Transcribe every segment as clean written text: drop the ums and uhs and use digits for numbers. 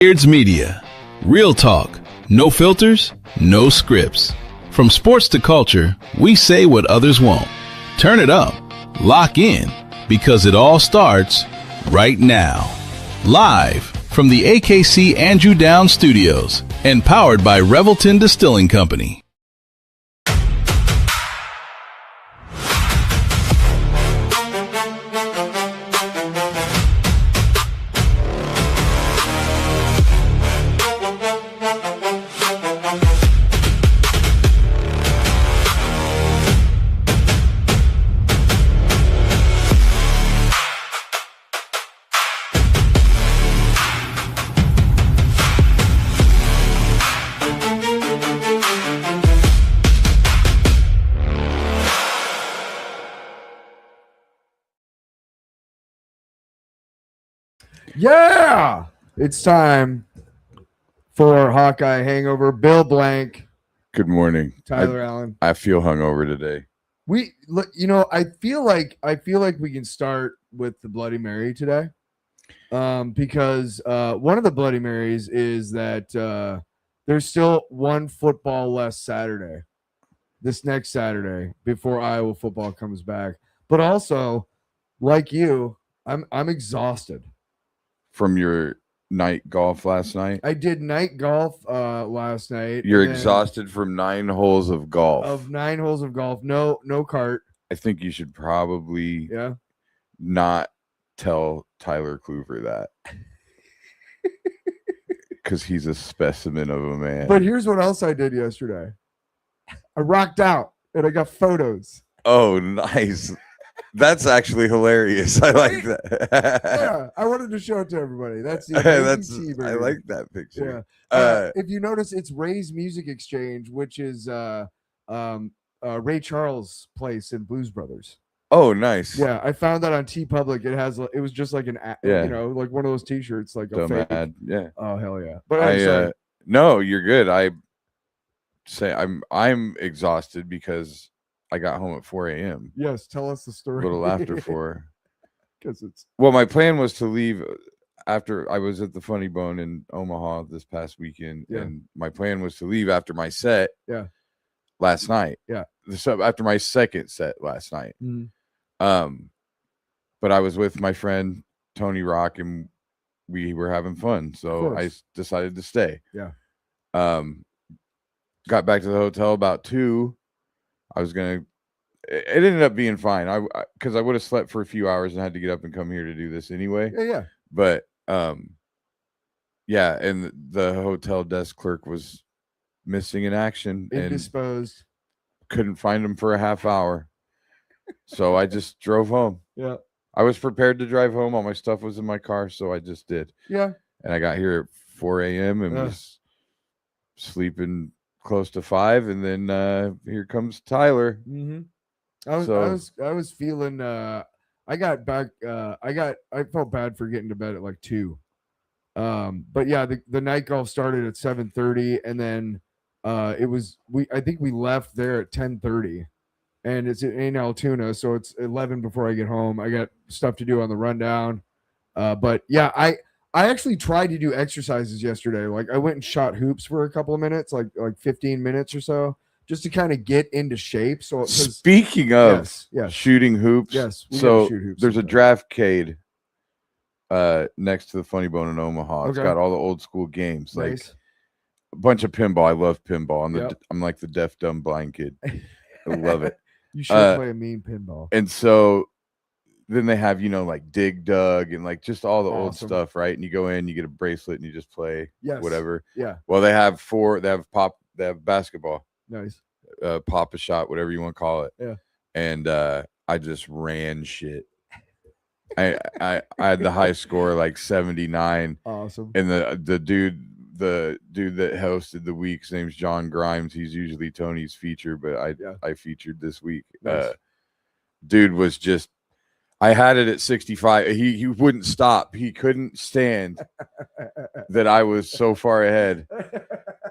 Beards Media. Real talk. No filters, no scripts. From sports to culture, we say what others won't. Turn it up. Lock in. Because it all starts right now. Live from the AKC Andrew Downs Studios and powered by Revelton Distilling Company. Yeah, it's time for Hawkeye Hangover. Bill Blank. Good morning, Tyler Allen. I feel hungover today. We look, I feel like we can start with the Bloody Mary today, because one of the Bloody Marys is that there's still one football less Saturday, this next Saturday before Iowa football comes back. But also, like you, I'm exhausted. From your night golf last night? I did night golf last night. You're exhausted from 9 holes of golf. No cart. I think you should probably not tell Tyler Kluver that. Because he's a specimen of a man. But here's what else I did yesterday. I rocked out and I got photos. Oh, nice. That's actually hilarious. I like that. Yeah, I wanted to show it to everybody. That's the I like that picture. Yeah. If you notice, it's Ray's Music Exchange, which is Ray Charles' place in Blues Brothers. Oh, nice. Yeah, I found that on TeePublic. It was just like like one of those T-shirts, like a fake. Yeah. Oh hell yeah! But no, you're good. I say I'm exhausted because I got home at 4 a.m. Yes, tell us the story. A little after 4. Because my plan was to leave after I was at the Funny Bone in Omaha this past weekend, and my plan was to leave after my set. Yeah. Last night. Yeah. So after my second set last night. Mm-hmm. But I was with my friend Tony Rock and we were having fun, so I decided to stay. Yeah. Got back to the hotel about 2. It ended up being fine. Because I would have slept for a few hours and had to get up and come here to do this anyway. Yeah. But and the hotel desk clerk was missing in action, indisposed. Couldn't find him for a half hour. So I just drove home. Yeah. I was prepared to drive home. All my stuff was in my car, so I just did. Yeah. And I got here at 4 a.m. and was sleeping close to 5, and then here comes Tyler. Mm-hmm. I was feeling I got back I felt bad for getting to bed at like 2. But yeah, the night golf started at 7:30, and then I think we left there at 10:30, and it's in Altoona, so it's 11 before I get home. I got stuff to do on the rundown. But yeah, I actually tried to do exercises yesterday. Like I went and shot hoops for a couple of minutes, like 15 minutes or so, just to kind of get into shape. So speaking of shooting hoops, so shoot hoops there's a Draftcade next to the Funny Bone in Omaha. It's got all the old school games, like a bunch of pinball. I love pinball. I'm like the deaf, dumb, blind kid. I love it. You should play a mean pinball. And so then they have, like Dig Dug and like just all the old stuff, right? And you go in, you get a bracelet, and you just play whatever. Yeah. Well, they have they have basketball. Nice. Pop a shot, whatever you want to call it. Yeah. And I just ran shit. I had the high score, like 79. Awesome. And the dude that hosted the week, his name's John Grimes. He's usually Tony's feature, but I featured this week. Nice. Dude was just, I had it at 65. He wouldn't stop. He couldn't stand that I was so far ahead.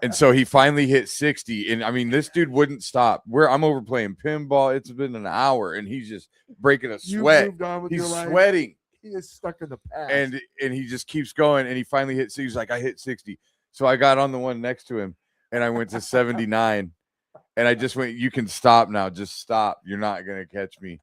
And so he finally hit 60. And I mean, this dude wouldn't stop. I'm over playing pinball. It's been an hour and he's just breaking a sweat. Moved on with he's your life. sweating. He is stuck in the past. And he just keeps going, and he finally hit 60. He's like, I hit 60. So I got on the one next to him, and I went to 79. And I just went, you can stop now. Just stop. You're not going to catch me. I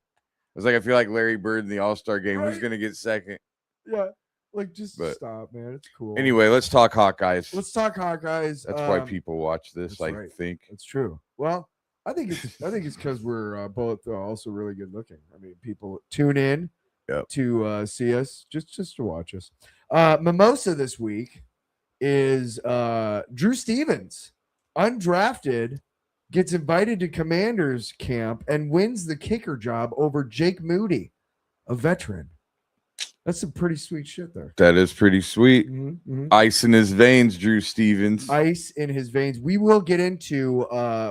was like, I feel like Larry Bird in the All-Star game. Right. Who's going to get second? Yeah. Like, just stop, man. It's cool. Anyway, let's talk Hawkeyes. That's why people watch this, I think. That's true. Well, I think it's because we're both also really good looking. I mean, people tune in to see us, just to watch us. Mimosa this week is Drew Stevens, undrafted, gets invited to Commanders camp and wins the kicker job over Jake Moody, a veteran. That's some pretty sweet shit there. That is pretty sweet. Ice in his veins, Drew Stevens. Ice in his veins. We will get into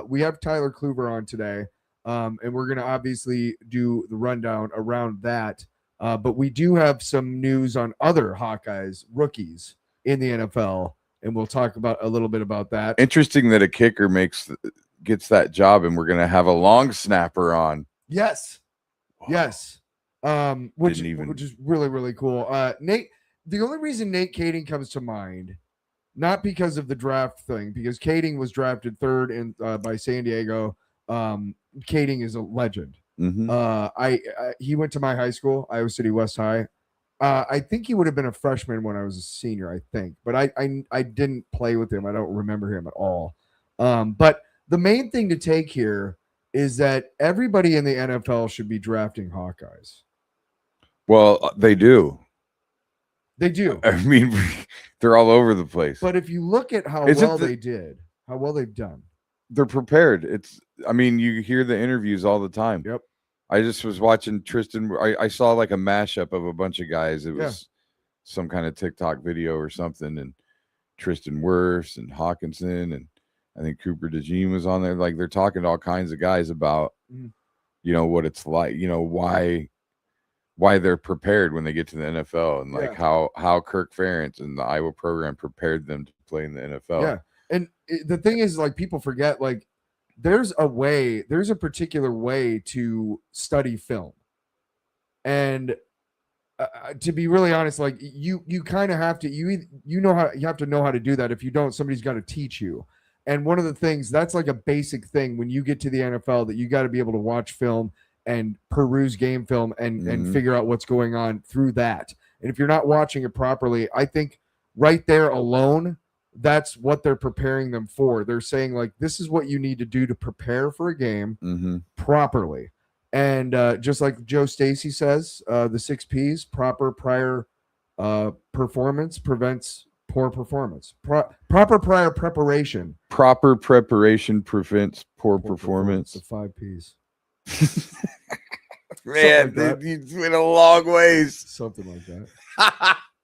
we have Tyler Kluver on today, and we're going to obviously do the rundown around that. But we do have some news on other Hawkeyes, rookies in the NFL, and we'll talk about a little bit about that. Interesting that a kicker gets that job, and we're going to have a long snapper on. Yes. Wow. Yes. Which is really, really cool. Nate, the only reason Nate Kading comes to mind, not because of the draft thing, because Kading was drafted third by San Diego. Kading is a legend. He went to my high school, Iowa City West High. I think he would have been a freshman when I was a senior, I think, but I didn't play with him. I don't remember him at all. But the main thing to take here is that everybody in the NFL should be drafting Hawkeyes. Well, they do. They do. I mean, they're all over the place. But if you look at how well they've done. They're prepared. I mean, you hear the interviews all the time. Yep. I just was watching Tristan. I saw like a mashup of a bunch of guys. It was some kind of TikTok video or something. And Tristan Wirfs and Hawkinson and I think Cooper DeJean was on there. Like they're talking to all kinds of guys about, what it's like, why they're prepared when they get to the NFL and like how Kirk Ferentz and the Iowa program prepared them to play in the NFL. Yeah. And the thing is, like, people forget, like, there's a particular way to study film. And to be really honest, like you kind of have to, you have to know how to do that. If you don't, somebody's got to teach you. And one of the things that's like a basic thing when you get to the NFL, that you got to be able to watch film and peruse game film and figure out what's going on through that. And if you're not watching it properly, I think right there alone, that's what they're preparing them for. They're saying, like, this is what you need to do to prepare for a game properly. And just like Joe Stacy says, the 6 Ps, proper prior performance prevents poor performance. Proper prior preparation. Proper preparation prevents poor performance. The 5 Ps. Man, like you went a long ways. Something like that.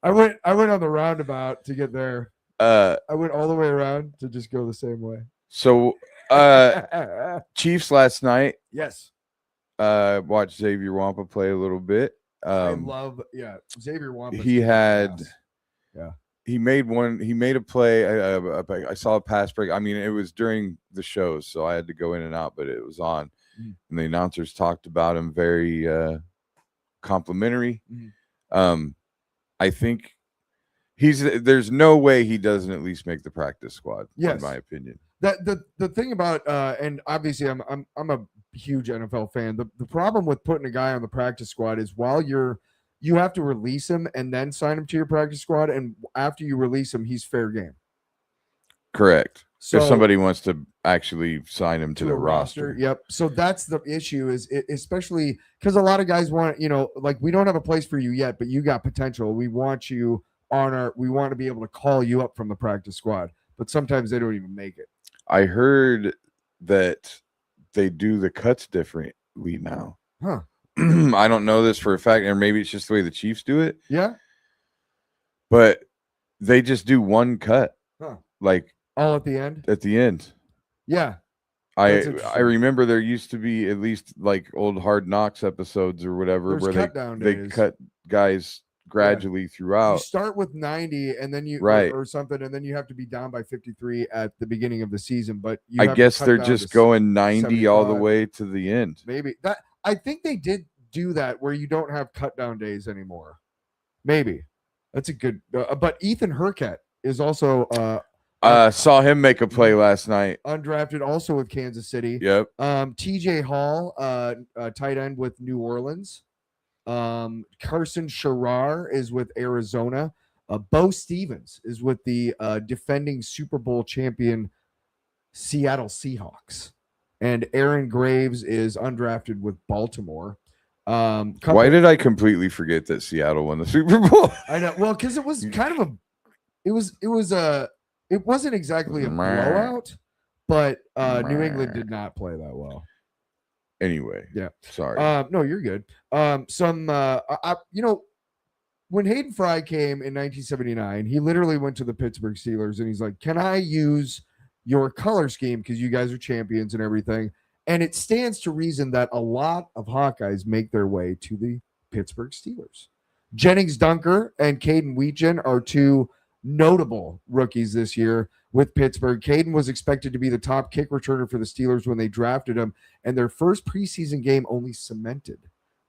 I went on the roundabout to get there. I went all the way around to just go the same way. So Chiefs last night. Yes. Watched Xavier Wampa play a little bit. I love Xavier Wampa. He made a play. I saw a pass break. I mean, it was during the shows, so I had to go in and out, but it was on. And the announcers talked about him very complimentary. I think there's no way he doesn't at least make the practice squad, in my opinion. The thing about and obviously I'm a huge NFL fan. The problem with putting a guy on the practice squad is while you have to release him and then sign him to your practice squad, and after you release him, he's fair game. Correct. So, if somebody wants to actually sign him to the roster. Yep. So that's the issue, is especially because a lot of guys want, like, we don't have a place for you yet, but you got potential. We want you we want to be able to call you up from the practice squad, but sometimes they don't even make it. I heard that they do the cuts differently now. Huh. I don't know this for a fact, or maybe it's just the way the Chiefs do it. Yeah. But they just do one cut. Huh. Like all at the end? At the end. Yeah. I remember there used to be at least like old Hard Knocks episodes or whatever. There's where they cut guys gradually throughout. You start with 90 and then or something, and then you have to be down by 53 at the beginning of the season. But I guess they're just going 90 75. All the way to the end. Maybe that. I think they did do that where you don't have cut down days anymore. Maybe that's a good. But Ethan Hurkett is also. Saw him make a play last night. Undrafted, also with Kansas City. Yep. TJ Hall, tight end with New Orleans. Carson Sherrar is with Arizona. Bo Stevens is with the defending Super Bowl champion Seattle Seahawks. And Aaron Graves is undrafted with Baltimore. Why did I completely forget that Seattle won the Super Bowl? I know. Well, because it was kind of it wasn't exactly a blowout, but New England did not play that well. Anyway, yeah. Sorry. No, you're good. When Hayden Fry came in 1979, he literally went to the Pittsburgh Steelers and he's like, "Can I use your color scheme because you guys are champions and everything?" And it stands to reason that a lot of Hawkeyes make their way to the Pittsburgh Steelers. Jennings Dunker and Caden Weetjen are two notable rookies this year with Pittsburgh. Caden was expected to be the top kick returner for the Steelers when they drafted him, and their first preseason game only cemented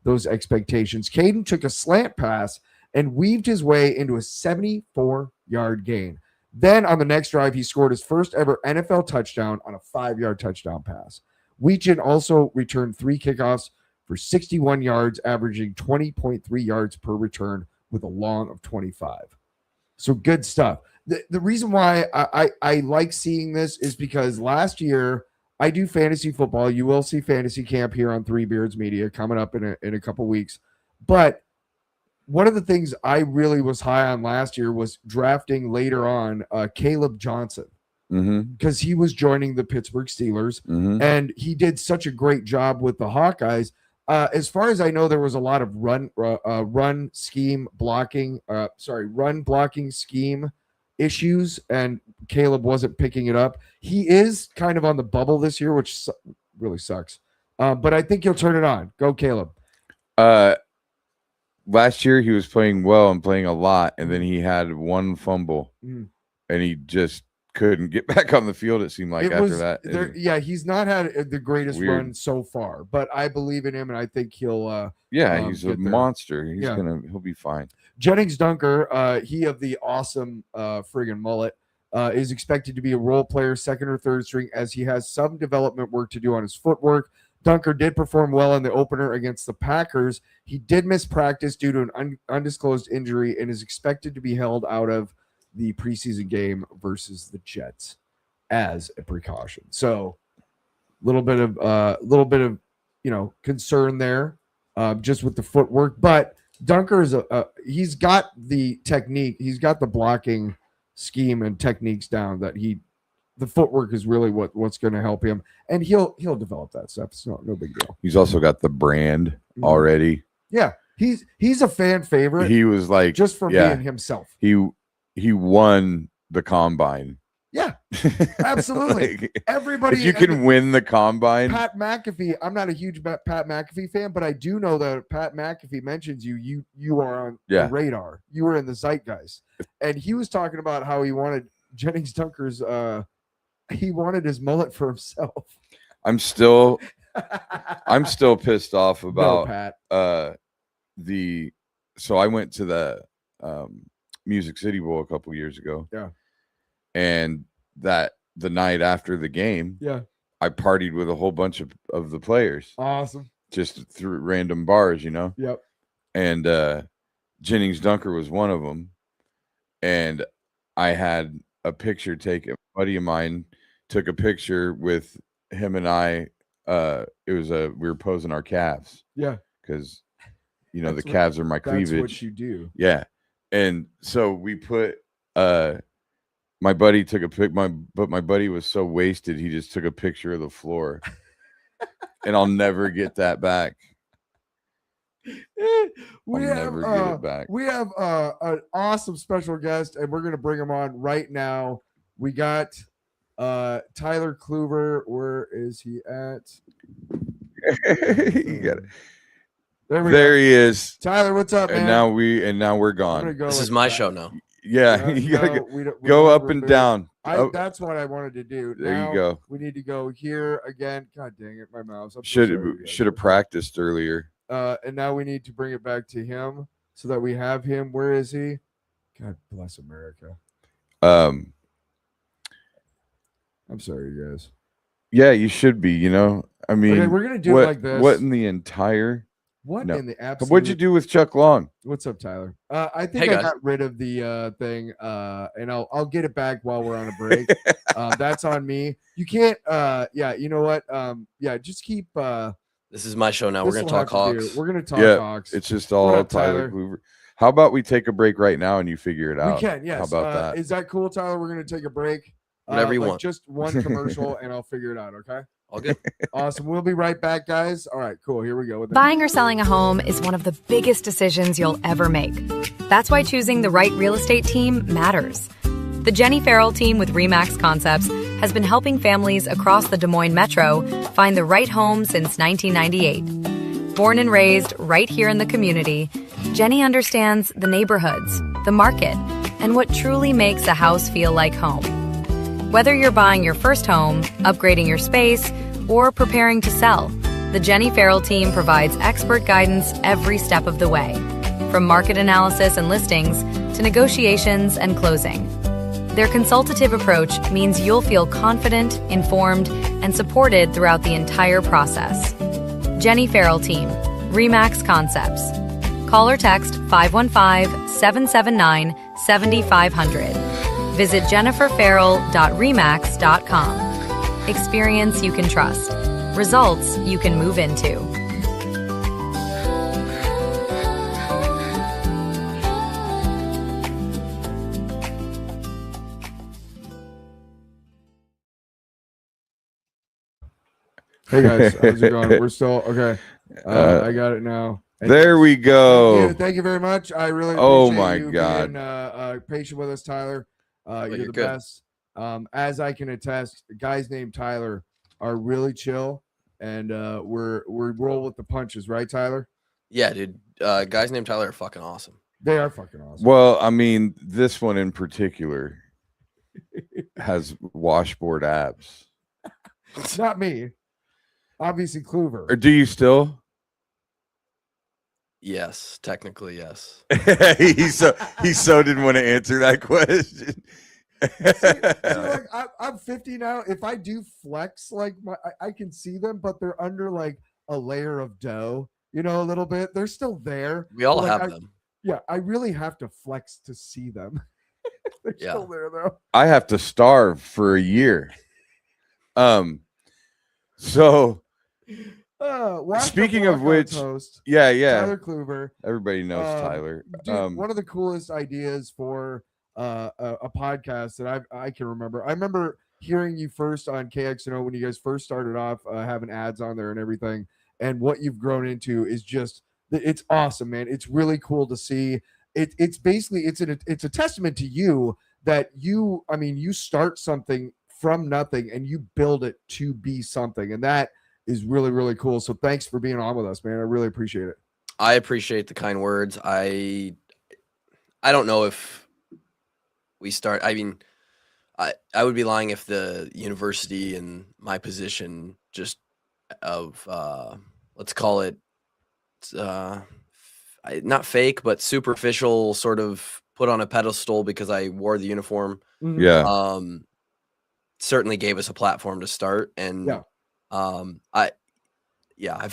those expectations. Caden took a slant pass and weaved his way into a 74-yard gain. Then on the next drive, he scored his first ever NFL touchdown on a 5-yard touchdown pass. Weetjen also returned 3 kickoffs for 61 yards, averaging 20.3 yards per return with a long of 25. So good stuff. The reason why I like seeing this is because last year I do fantasy football. You will see fantasy camp here on Three Beards Media coming up in a couple weeks. But one of the things I really was high on last year was drafting later on Caleb Johnson, because he was joining the Pittsburgh Steelers, and he did such a great job with the Hawkeyes. As far as I know, there was a lot of run blocking scheme issues, and Caleb wasn't picking it up. He is kind of on the bubble this year, which really sucks. But I think he'll turn it on. Go, Caleb. Last year he was playing well and playing a lot, and then he had one fumble, and he just couldn't get back on the field. It seemed like that. He's not had the greatest run so far, but I believe in him, and I think he'll. He's a monster. He'll be fine. Jennings Dunker, he of the awesome friggin' mullet, is expected to be a role player, second or third string, as he has some development work to do on his footwork. Dunker did perform well in the opener against the Packers. He did miss practice due to an undisclosed injury and is expected to be held out of the preseason game versus the Jets as a precaution. So little bit of concern there, just with the footwork. But Dunker is he's got the technique, he's got the blocking scheme and techniques down. The footwork is really what's going to help him, and he'll develop that stuff. It's no big deal. He's also got the brand already. Yeah, he's a fan favorite. He was like just for being himself. He won the combine. Yeah, absolutely. Everybody, if you can win the combine. Pat McAfee. I'm not a huge Pat McAfee fan, but I do know that Pat McAfee mentions you are on the radar. You were in the zeitgeist, and he was talking about how he wanted Jennings Dunker's. He wanted his mullet for himself. I'm still pissed off about Pat. So I went to the Music City Bowl a couple years ago. Yeah. And the night after the game, I partied with a whole bunch of the players. Awesome. Just through random bars, Yep. And Jennings Dunker was one of them. And I had a picture taken. A buddy of mine took a picture with him and I. We were posing our calves. Yeah. Because the calves are my cleavage. That's what you do. Yeah. And so we put my buddy took a pic. But my buddy was so wasted, he just took a picture of the floor, and I'll never get that back. We have an awesome special guest, and we're gonna bring him on right now. We got Tyler Kluver. Where is he at? You got it. There he is. Tyler, what's up, man? And now we're gone. This is my show now. Yeah, you gotta go up and down. That's what I wanted to do. There you go. We need to go here again. God dang it, my mouse. Should have practiced earlier. And now we need to bring it back to him. so that we have him. Where is he? God bless America. Um, I'm sorry, you guys. Yeah, you should be. I mean, okay, we're gonna do it like this. What in the entire? What in the absolute? What'd you do with Chuck Long? What's up, Tyler? I think I got rid of the thing, and I'll get it back while we're on a break. That's on me. You can't. Yeah, you know what? Yeah, just keep. This is my show now. We're gonna talk Hawks. We're gonna talk Hawks. It's just all Tyler Kluver. How about we take a break right now and you figure it out? We can. Yes. How about that? Is that cool, Tyler? We're gonna take a break. Whatever you want. Just one commercial, and I'll figure it out. Okay. All good. Awesome. We'll be right back, guys. All right, cool. Here we go. Buying or selling a home is one of the biggest decisions you'll ever make. That's why choosing the right real estate team matters. The Jenny Farrell team with RE/MAX Concepts has been helping families across the Des Moines metro find the right home since 1998. Born and raised right here in the community, Jenny understands the neighborhoods, the market, and what truly makes a house feel like home. Whether you're buying your first home, upgrading your space, or preparing to sell, the Jenny Farrell team provides expert guidance every step of the way, from market analysis and listings to negotiations and closing. Their consultative approach means you'll feel confident, informed, and supported throughout the entire process. Jenny Farrell Team, RE/MAX Concepts. Call or text 515-779-7500. Visit jenniferfarrell.remax.com. Experience you can trust. Results you can move into. Hey guys, how's it going? We're still okay. I got it now. There we go. Thank you very much. I really appreciate you being patient with us, Tyler. You're the best. As I can attest, guys named Tyler are really chill, and we're roll with the punches, right, Tyler? Yeah, dude. Guys named Tyler are fucking awesome. They are fucking awesome. Well, I mean, this one in particular has washboard abs. It's not me. Obviously, Kluver. Or do you still? Yes, technically, yes. he so didn't want to answer that question. Like, I'm 50 now. If I do flex, like I can see them, but they're under like a layer of dough, a little bit. They're still there. We all have them. Yeah, I really have to flex to see them. They're still there though. I have to starve for a year. So speaking of which, yeah, Tyler Kluver. Everybody knows Tyler. Dude, one of the coolest ideas for a podcast that I can remember. I remember hearing you first on KXNO when you guys first started off having ads on there and everything. And what you've grown into is it's awesome, man. It's really cool to see. It's basically it's a testament to you that you start something from nothing and you build it to be something, and that is really, really cool. So thanks for being on with us, man. I really appreciate it. I appreciate the kind words. I don't know if we start. I mean, I would be lying if the university and my position just of let's call it not fake but superficial, sort of put on a pedestal because I wore the uniform. Yeah. Certainly gave us a platform to start, and I've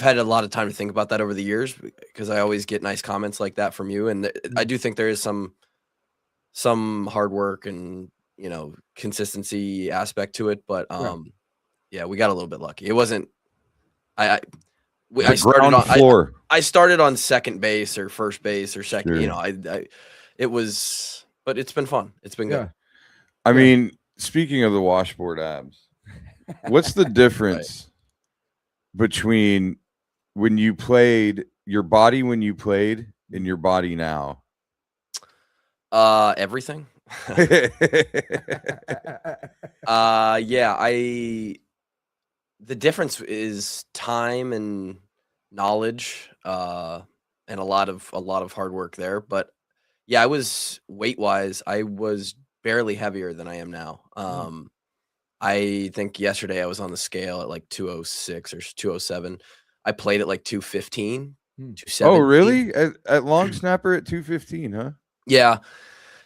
had a lot of time to think about that over the years because I always get nice comments like that from you, and I do think there is some hard work and consistency aspect to it, but we got a little bit lucky. It wasn't I started on second base or first base or second. Sure. It was, but it's been fun. It's been good. I mean, speaking of the washboard abs, what's the difference between when you played your body when you played and your body now? Everything. The difference is time and knowledge, and a lot of hard work there. But I was weight wise, I was barely heavier than I am now. I think yesterday I was on the scale at like 206 or 207. I played at like 215. 217. Oh, really? At long snapper at 215, huh? Yeah.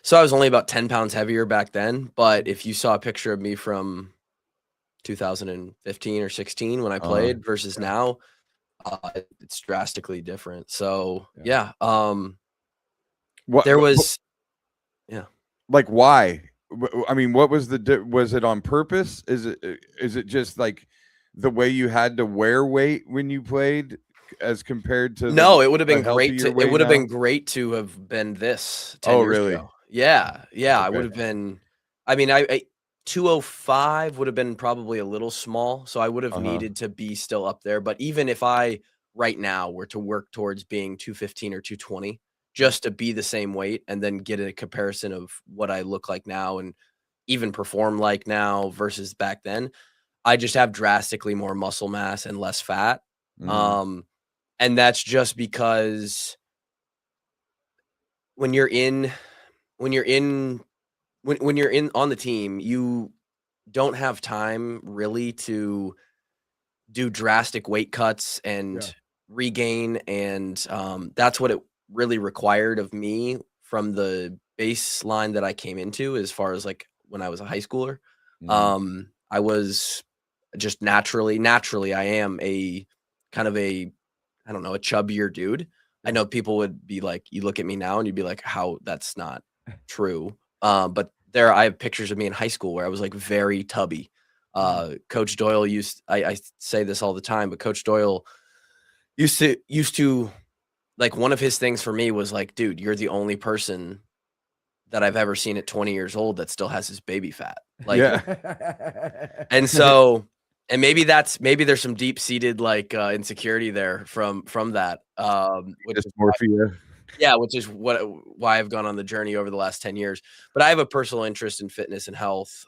So I was only about 10 pounds heavier back then. But if you saw a picture of me from 2015 or 16 when I played versus now, it's drastically different. So yeah. There was, like, why? I mean, what was was it on purpose? Is it just like the way you had to wear weight when you played as compared to it would have been great to have been this 10 years ago. Yeah. Okay. I would have been, I mean, I 205 would have been probably a little small, so I would have needed to be still up there. But even if I right now were to work towards being 215 or 220, just to be the same weight and then get a comparison of what I look like now and even perform like now versus back then, I just have drastically more muscle mass and less fat. And that's just because when you're in on the team, you don't have time really to do drastic weight cuts and regain. And that's what it really required of me from the baseline that I came into, as far as like when I was a high schooler. I was just naturally, I am a kind of a chubbier dude. I know people would be like, you look at me now and you'd be like, how? That's not true. But I have pictures of me in high school where I was like very tubby. Coach Doyle I say this all the time, but Coach Doyle used to like, one of his things for me was like, dude, you're the only person that I've ever seen at 20 years old that still has his baby fat. Like, and so, and maybe there's some deep seated like insecurity there from that. Which is which is why I've gone on the journey over the last 10 years. But I have a personal interest in fitness and health.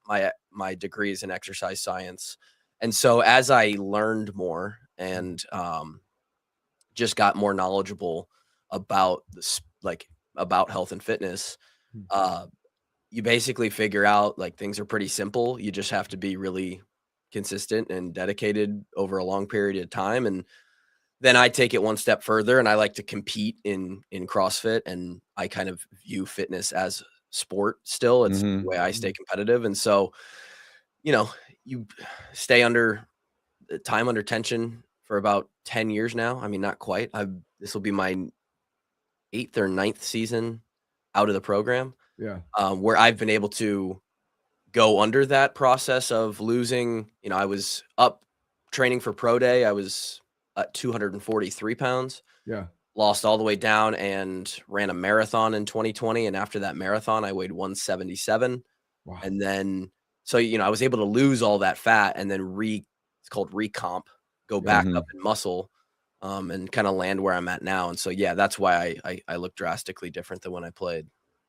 My degree is in exercise science. And so as I learned more and just got more knowledgeable about this, like about health and fitness, you basically figure out like things are pretty simple. You just have to be really consistent and dedicated over a long period of time. And then I take it one step further and I like to compete in CrossFit, and I kind of view fitness as sport still. It's the way I stay competitive. And so, you stay under tension for about 10 years now. I mean, not quite. This will be my 8th or 9th season out of the program. Yeah. Where I've been able to go under that process of losing. I was up training for pro day. I was at 243 pounds. Yeah. Lost all the way down and ran a marathon in 2020. And after that marathon, I weighed 177. Wow. And then, so, I was able to lose all that fat and then it's called recomp, go back up in muscle, and kind of land where I'm at now. And so, that's why I look drastically different than when I played.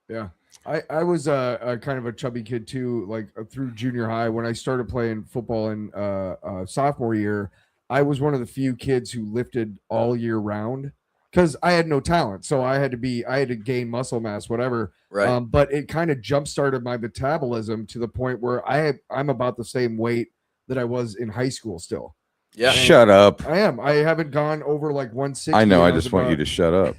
Yeah. I was a kind of a chubby kid too, like through junior high. When I started playing football in sophomore year, I was one of the few kids who lifted all year round because I had no talent. So I had to gain muscle mass, whatever. Right. But it kind of jump started my metabolism to the point where I'm about the same weight that I was in high school still. Yeah. Shut up. I am. I haven't gone over like 160. I know. I just want you to shut up.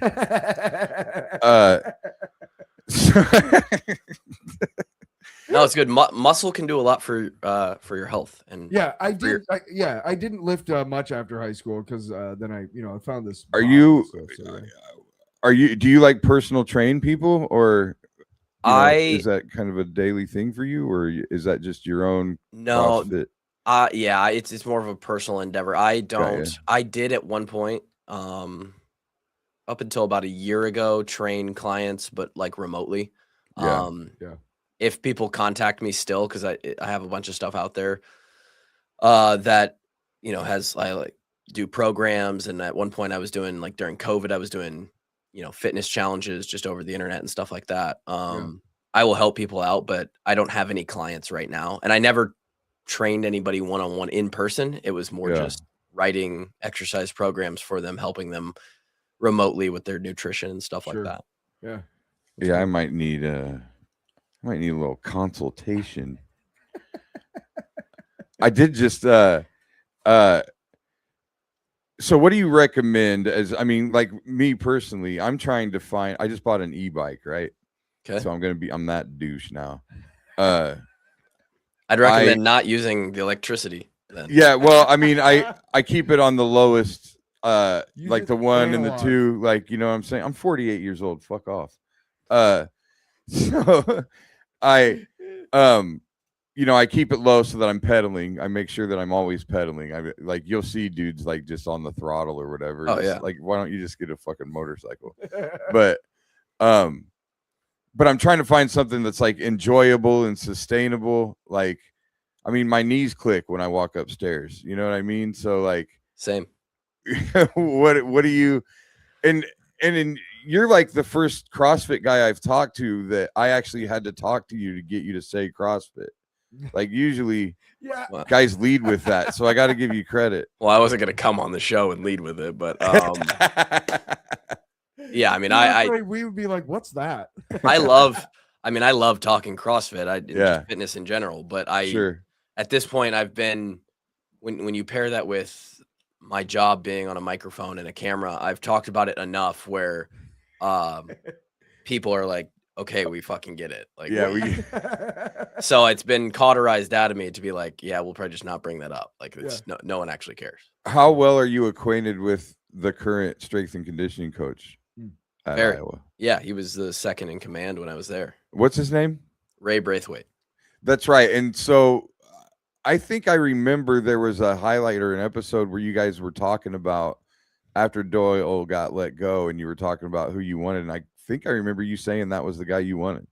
No, it's good. Muscle can do a lot for your health. And I didn't lift much after high school because then I found this. Do you like personal train people, or is that kind of a daily thing for you, or is that just your own? No, CrossFit? It's more of a personal endeavor. I don't. I did at one point, up until about a year ago, train clients, but like remotely. If people contact me still, because I have a bunch of stuff out there that I like do programs, and at one point I was doing, like during COVID, I was doing fitness challenges just over the internet and stuff like that. I will help people out, but I don't have any clients right now, and I never trained anybody one-on-one in person. It was more just writing exercise programs for them, helping them remotely with their nutrition and stuff like that. I might need a little consultation. I did just So what do you recommend I mean, like me personally, I'm trying to find, I just bought an e-bike, right? Okay. So I'm that douche now. I'd recommend not using the electricity then. Yeah, well, I mean, I keep it on the lowest, like the 1 and the 2, like, you know what I'm saying? I'm 48 years old. Fuck off. So I I keep it low so that I'm pedaling. I make sure that I'm always pedaling. Like you'll see dudes like just on the throttle or whatever. Oh, yeah. Like, why don't you just get a fucking motorcycle? But I'm trying to find something that's like enjoyable and sustainable. Like, I mean, my knees click when I walk upstairs. You know what I mean? So like, same. what do you, and you're like the first CrossFit guy I've talked to that I actually had to talk to you to get you to say CrossFit. Like usually guys lead with that. So I got to give you credit. Well, I wasn't going to come on the show and lead with it, but yeah, I mean, we would be like, what's that? I love talking CrossFit, just fitness in general, but at this point I've been, when you pair that with my job being on a microphone and a camera, I've talked about it enough where people are like, okay, we fucking get it. Like, so it's been cauterized out of me to be like, yeah, we'll probably just not bring that up. Like, it's no one actually cares. How well are you acquainted with the current strength and conditioning coach at Iowa? Yeah, he was the second in command when I was there. What's his name? Ray Braithwaite. That's right. And so I think I remember there was a highlight or an episode where you guys were talking about after Doyle got let go, and you were talking about who you wanted, and I think I remember you saying that was the guy you wanted.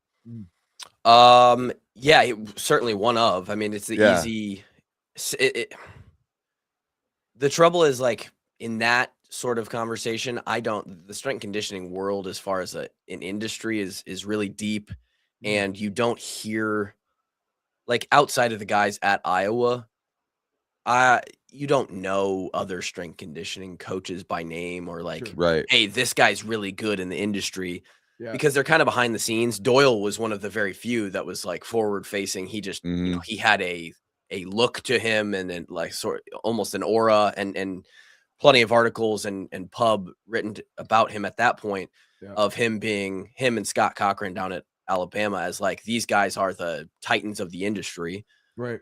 Yeah, certainly one of. I mean, it's the easy. The trouble is, like, in that sort of conversation, the strength and conditioning world, as far as an industry, is really deep, and you don't hear, like, outside of the guys at Iowa, you don't know other strength conditioning coaches by name or like, hey, this guy's really good in the industry, because they're kind of behind the scenes. Doyle was one of the very few that was like forward facing. He just, he had a look to him, and then like almost an aura, and plenty of articles and pub written about him at that point, of him and Scott Cochran down at Alabama as like, these guys are the titans of the industry. Right.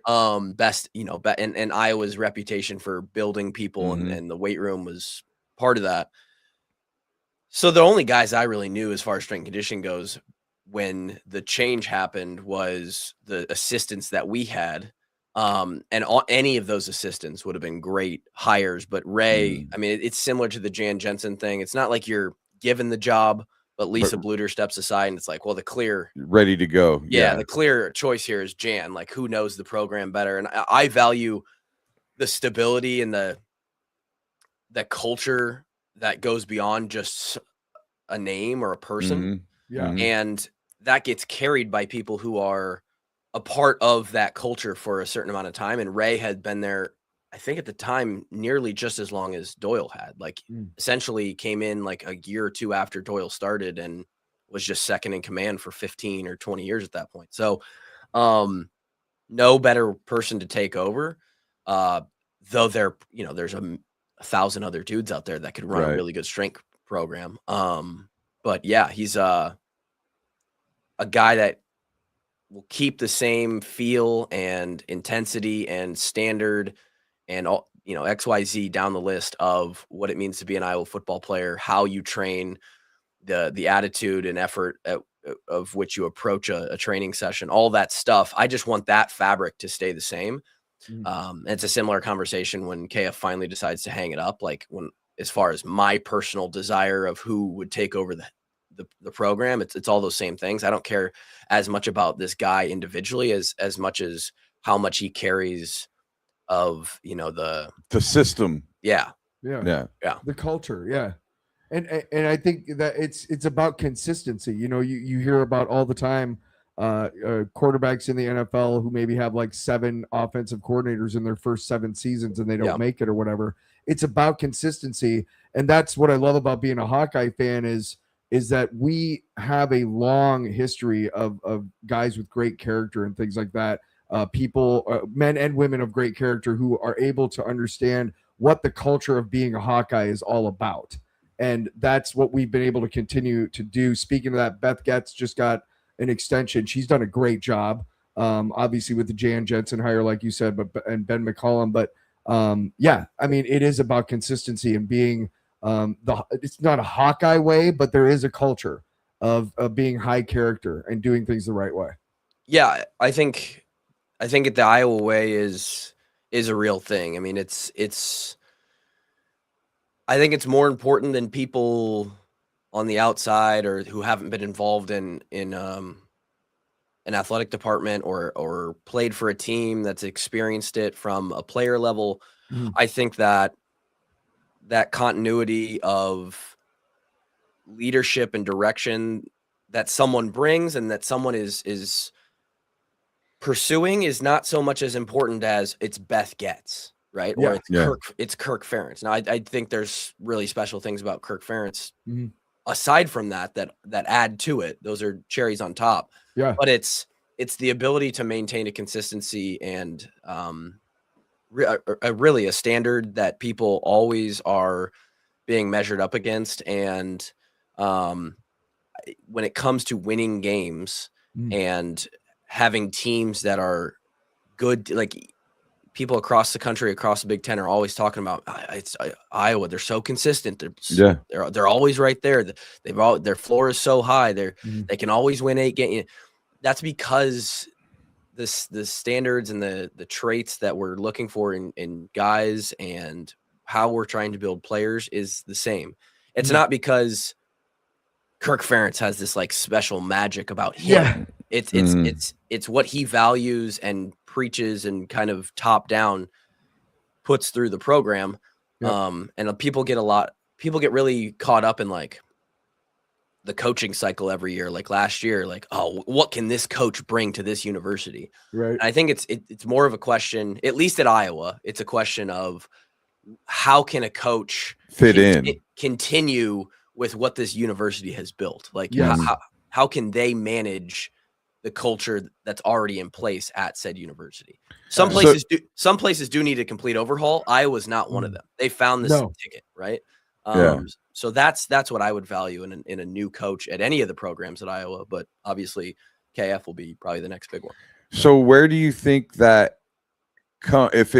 Best, and Iowa's reputation for building people and the weight room was part of that. So the only guys I really knew as far as strength and conditioning goes when the change happened was the assistants that we had. And any of those assistants would have been great hires, but Ray, I mean, it's similar to the Jan Jensen thing. It's not like you're given the job, but Lisa Bluter steps aside, and it's like, well, the clear ready to go. Yeah, the clear choice here is Jan. Like, who knows the program better? And I value the stability and the culture that goes beyond just a name or a person. And that gets carried by people who are a part of that culture for a certain amount of time. And Ray had been there, I think at the time, nearly just as long as Doyle had. Like, essentially came in like a year or two after Doyle started and was just second in command for 15 or 20 years at that point. So no better person to take over, though there's 1,000 other dudes out there that could run a really good strength program. But yeah, he's a guy that will keep the same feel and intensity and standard and all, XYZ down the list of what it means to be an Iowa football player, how you train, the attitude and effort of which you approach a training session, all that stuff. I just want that fabric to stay the same. And it's a similar conversation when KF finally decides to hang it up. Like, as far as my personal desire of who would take over the program, it's all those same things. I don't care as much about this guy individually as much as how much he carries of, the system. Yeah. The culture. Yeah. And I think that it's about consistency. You hear about all the time quarterbacks in the NFL who maybe have like 7 offensive coordinators in their first 7 seasons and they don't make it or whatever. It's about consistency. And that's what I love about being a Hawkeye fan is that we have a long history of guys with great character and things like that. People, men and women of great character who are able to understand what the culture of being a Hawkeye is all about. And that's what we've been able to continue to do. Speaking of that, Beth Getz just got an extension. She's done a great job, obviously with the Jan Jensen hire, like you said, and Ben McCollum. But yeah, I mean, it is about consistency and being it's not a Hawkeye way, but there is a culture of being high character and doing things the right way. Yeah, I think the Iowa way is a real thing. I mean, I think it's more important than people on the outside or who haven't been involved in an athletic department or played for a team that's experienced it from a player level. I think that continuity of leadership and direction that someone brings and that someone is pursuing is not so much as important as it's Beth Getz, right? Yeah. Or it's Kirk Ferentz. Now, I think there's really special things about Kirk Ferentz aside from that add to it. Those are cherries on top. Yeah. But it's the ability to maintain a consistency and really a standard that people always are being measured up against. And when it comes to winning games and having teams that are good, like people across the country, across the Big Ten are always talking about it's Iowa. They're so consistent. They're always right there. Their floor is so high. They can always win 8 games. That's because the standards and the traits that we're looking for in guys and how we're trying to build players is the same. It's not because Kirk Ferentz has this like special magic about him. Yeah. It's what he values and preaches and kind of top down puts through the program. Yep. And people get really caught up in like the coaching cycle every year. Like last year, like, oh, what can this coach bring to this university? Right. And I think it's more of a question, at least at Iowa, it's a question of how can a coach continue with what this university has built? Like how can they manage the culture that's already in place at said university? Some places do need a complete overhaul. Iowa's not one of them. They found this ticket, right? So that's what I would value in a new coach at any of the programs at Iowa, but obviously KF will be probably the next big one. So where do you think that if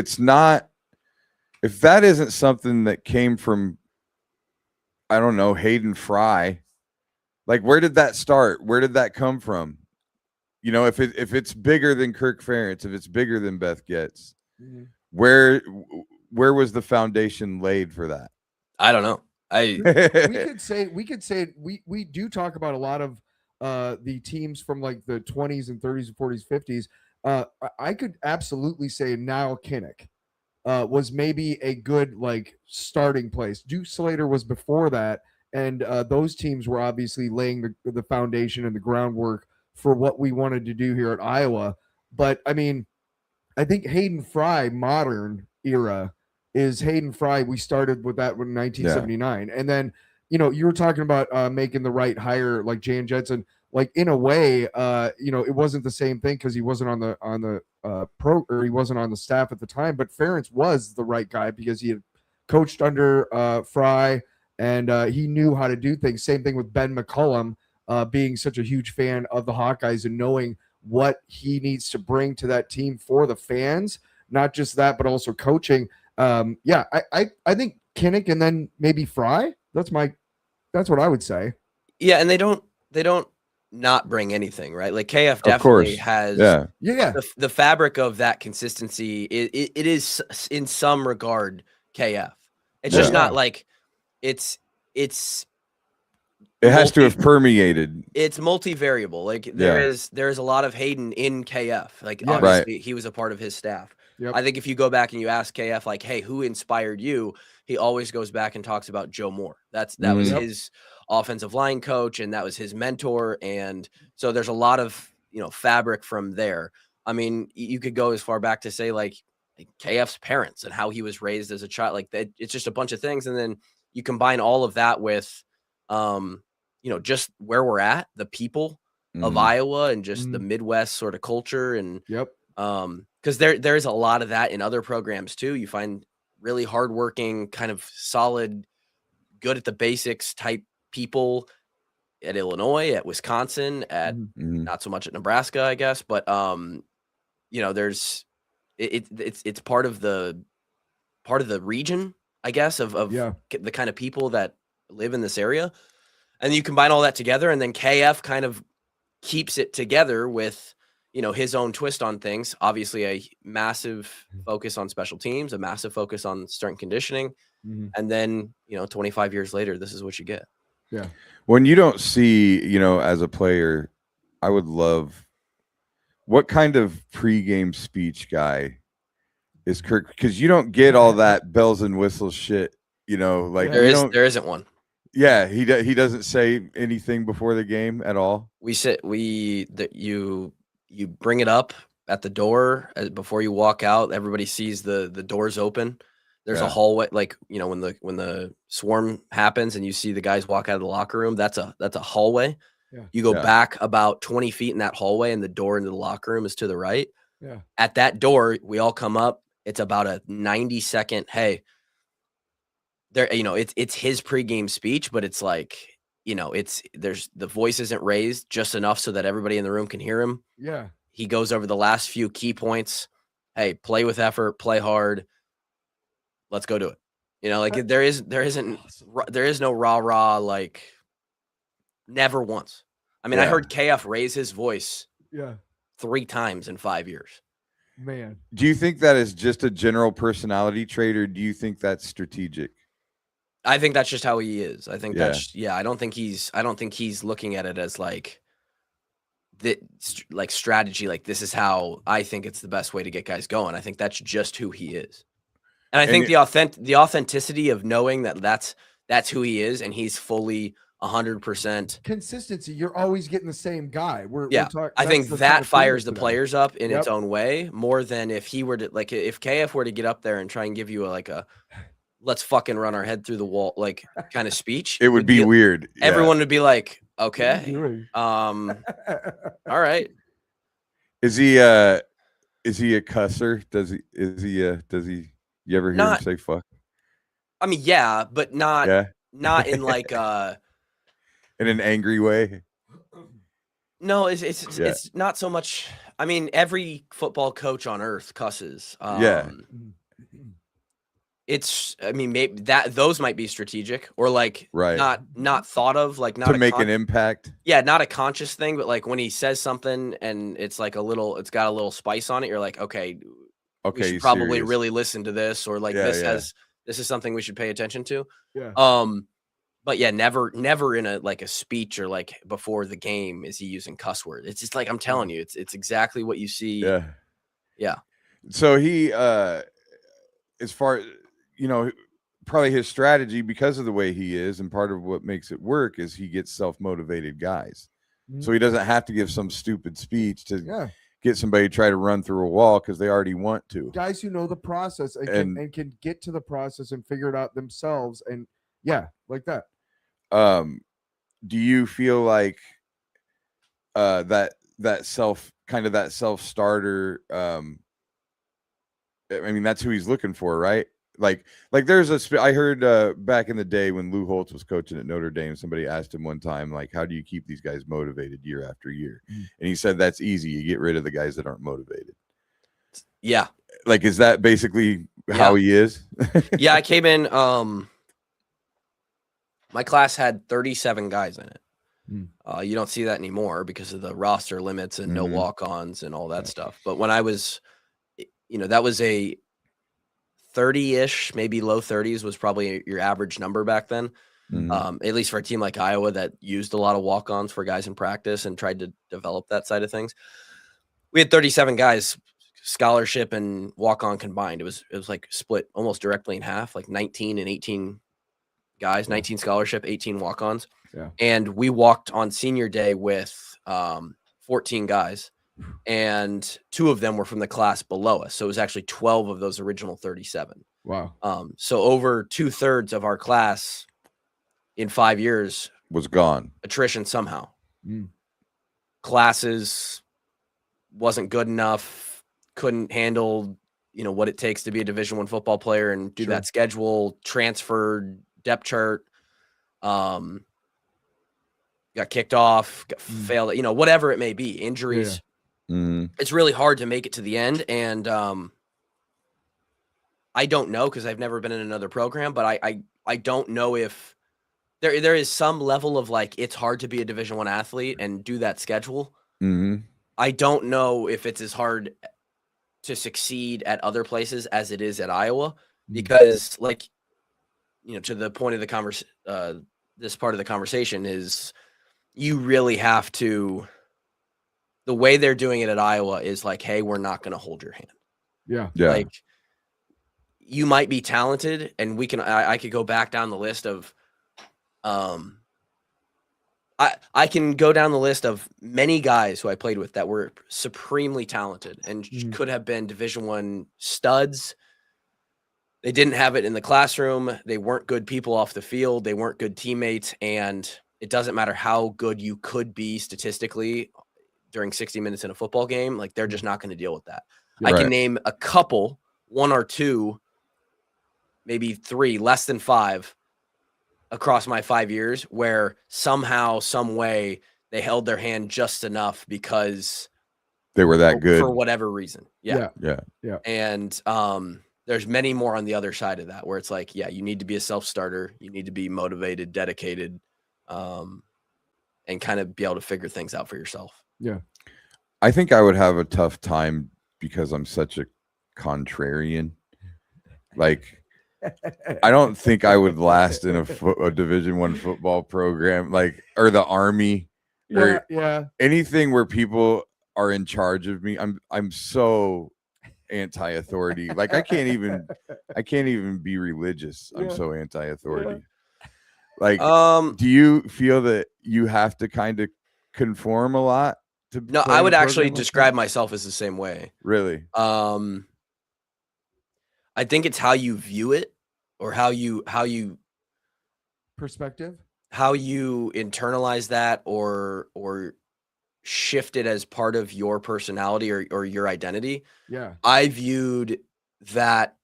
that isn't something that came from, I don't know, Hayden Fry, like where did that start? Where did that come from? You know, if it's bigger than Kirk Ferentz, if it's bigger than Beth Getz, where was the foundation laid for that? I don't know. we could say we do talk about a lot of the teams from like the 20s and 30s and 40s, 50s. I could absolutely say now Kinnick was maybe a good like starting place. Duke Slater was before that, and those teams were obviously laying the foundation and the groundwork for what we wanted to do here at Iowa. But I mean, I think Hayden Fry modern era is Hayden Fry. We started with that in 1979. And then, you know, you were talking about making the right hire, like Jan Jensen, like in a way, you know, it wasn't the same thing because he wasn't on the he wasn't on the staff at the time, but Ferentz was the right guy because he had coached under Fry and he knew how to do things. Same thing with Ben McCollum, being such a huge fan of the Hawkeyes and knowing what he needs to bring to that team for the fans, not just that, but also coaching. I think Kinnick and then maybe Fry. That's what I would say. Yeah, and they don't not bring anything, right? Like KF definitely has the fabric of that consistency. It is in some regard KF. It's just not like it has to have permeated. It's multivariable. Like there's a lot of Hayden in KF. Like obviously he was a part of his staff. Yep. I think if you go back and you ask KF, like, hey, who inspired you? He always goes back and talks about Joe Moore. That was his offensive line coach, and that was his mentor. And so there's a lot of, fabric from there. I mean, you could go as far back to say like KF's parents and how he was raised as a child. Like that, it's just a bunch of things. And then you combine all of that with, just where we're at, the people of Iowa and just the Midwest sort of culture. And because there's a lot of that in other programs too. You find really hardworking, kind of solid, good at the basics type people at Illinois, at Wisconsin, at not so much at Nebraska, I guess. But there's it's part of the region, I guess, of the kind of people that live in this area. And you combine all that together, and then KF kind of keeps it together with, his own twist on things. Obviously, a massive focus on special teams, a massive focus on strength conditioning. And then, 25 years later, this is what you get. Yeah. When you don't see, as a player, I would love, what kind of pregame speech guy is Kirk? Because you don't get all that bells and whistles shit, there isn't one. Yeah, he doesn't say anything before the game at all. You bring it up at the door before you walk out. Everybody sees the doors open. There's a hallway, when the swarm happens and you see the guys walk out of the locker room. That's a hallway. Yeah. You go back about 20 feet in that hallway, and the door into the locker room is to the right. Yeah. At that door, we all come up. It's about a 90-second. Hey. There, it's his pregame speech, but it's like, the voice isn't raised just enough so that everybody in the room can hear him. Yeah. He goes over the last few key points. Hey, play with effort, play hard. Let's go do it. There is no rah, never once. I mean, I heard KF raise his voice 3 times in 5 years. Man. Do you think that is just a general personality trait, or do you think that's strategic? I think that's just how he is. I think I don't think he's looking at it as strategy. Like, this is how I think it's the best way to get guys going. I think that's just who he is. And I think the authenticity of knowing that's who he is, and he's fully 100% consistency. You're always getting the same guy. I think that fires the players up in its own way more than if he were to, if KF were to get up there and try and give you a let's fucking run our head through the wall, kind of speech. It would be weird. Everyone would be like, okay. All right. Is he a cusser? Does he you ever hear him say fuck? I mean, yeah, but not in in an angry way. No, it's not so much. I mean, every football coach on earth cusses. Maybe those might be strategic or not thought of, not to make an impact. Yeah, not a conscious thing, but when he says something and it's it's got a little spice on it, you're like, okay, we should probably really listen to this, or this is something we should pay attention to. Yeah. But yeah, never in a speech or before the game is he using cuss words. It's just I'm telling you, it's exactly what you see. Yeah. Yeah. So he, as far, probably his strategy, because of the way he is, and part of what makes it work, is he gets self-motivated guys. So he doesn't have to give some stupid speech to get somebody to try to run through a wall because they already want to. Guys who know the process and can get to the process and figure it out themselves. And like that. Do you feel like that self-starter, I mean, that's who he's looking for, right? There's I heard back in the day when Lou Holtz was coaching at Notre Dame, somebody asked him one time, how do you keep these guys motivated year after year? And he said, that's easy. You get rid of the guys that aren't motivated. Yeah. Is that basically how he is? Yeah. I came in, my class had 37 guys in it. You don't see that anymore because of the roster limits and no walk-ons and all that stuff. But when I was, that was a 30-ish, maybe low 30s was probably your average number back then. At least for a team like Iowa that used a lot of walk-ons for guys in practice and tried to develop that side of things. We had 37 guys, scholarship and walk-on combined. It was split almost directly in half, 19 and 18 guys, 19 scholarship, 18 walk-ons. Yeah. And we walked on senior day with 14 guys, and 2 of them were from the class below us. So it was actually 12 of those original 37. Wow. So over 2/3 of our class in 5 years was gone. Attrition somehow. Classes wasn't good enough, couldn't handle what it takes to be a Division I football player and do that schedule, transfer, depth chart, got kicked off, failed, whatever it may be, injuries. It's really hard to make it to the end. And I don't know, because I've never been in another program, but I don't know if there is some level of like, it's hard to be a Division I athlete and do that schedule. I don't know if it's as hard to succeed at other places as it is at Iowa, because like, to the point of the this part of the conversation is you really have to, the way they're doing it at Iowa is like, hey, we're not going to hold your hand. Yeah. Like, you might be talented, and I could go back down the list of, I can go down the list of many guys who I played with that were supremely talented and could have been Division I studs. They didn't have it in the classroom. They weren't good people off the field. They weren't good teammates. And it doesn't matter how good you could be statistically during 60 minutes in a football game. Like, they're just not going to deal with that. I can name a couple, 1 or 2, maybe 3, less than 5 across my 5 years, where somehow, some way they held their hand just enough because they were that good for whatever reason. Yeah. And there's many more on the other side of that, where it's like, you need to be a self-starter. You need to be motivated, dedicated, and kind of be able to figure things out for yourself. Yeah. I think I would have a tough time because I'm such a contrarian. Like, I don't think I would last in a Division I football program, like, or the Army, or anything where people are in charge of me. I'm so anti-authority. Like, I can't even be religious. I'm so anti-authority. Like, do you feel that you have to kind of conform a lot to? No, I would actually describe myself as the same way. Really? I think it's how you view it, or how you perspective, how you internalize that, or shift it as part of your personality or your identity. Yeah. I viewed that,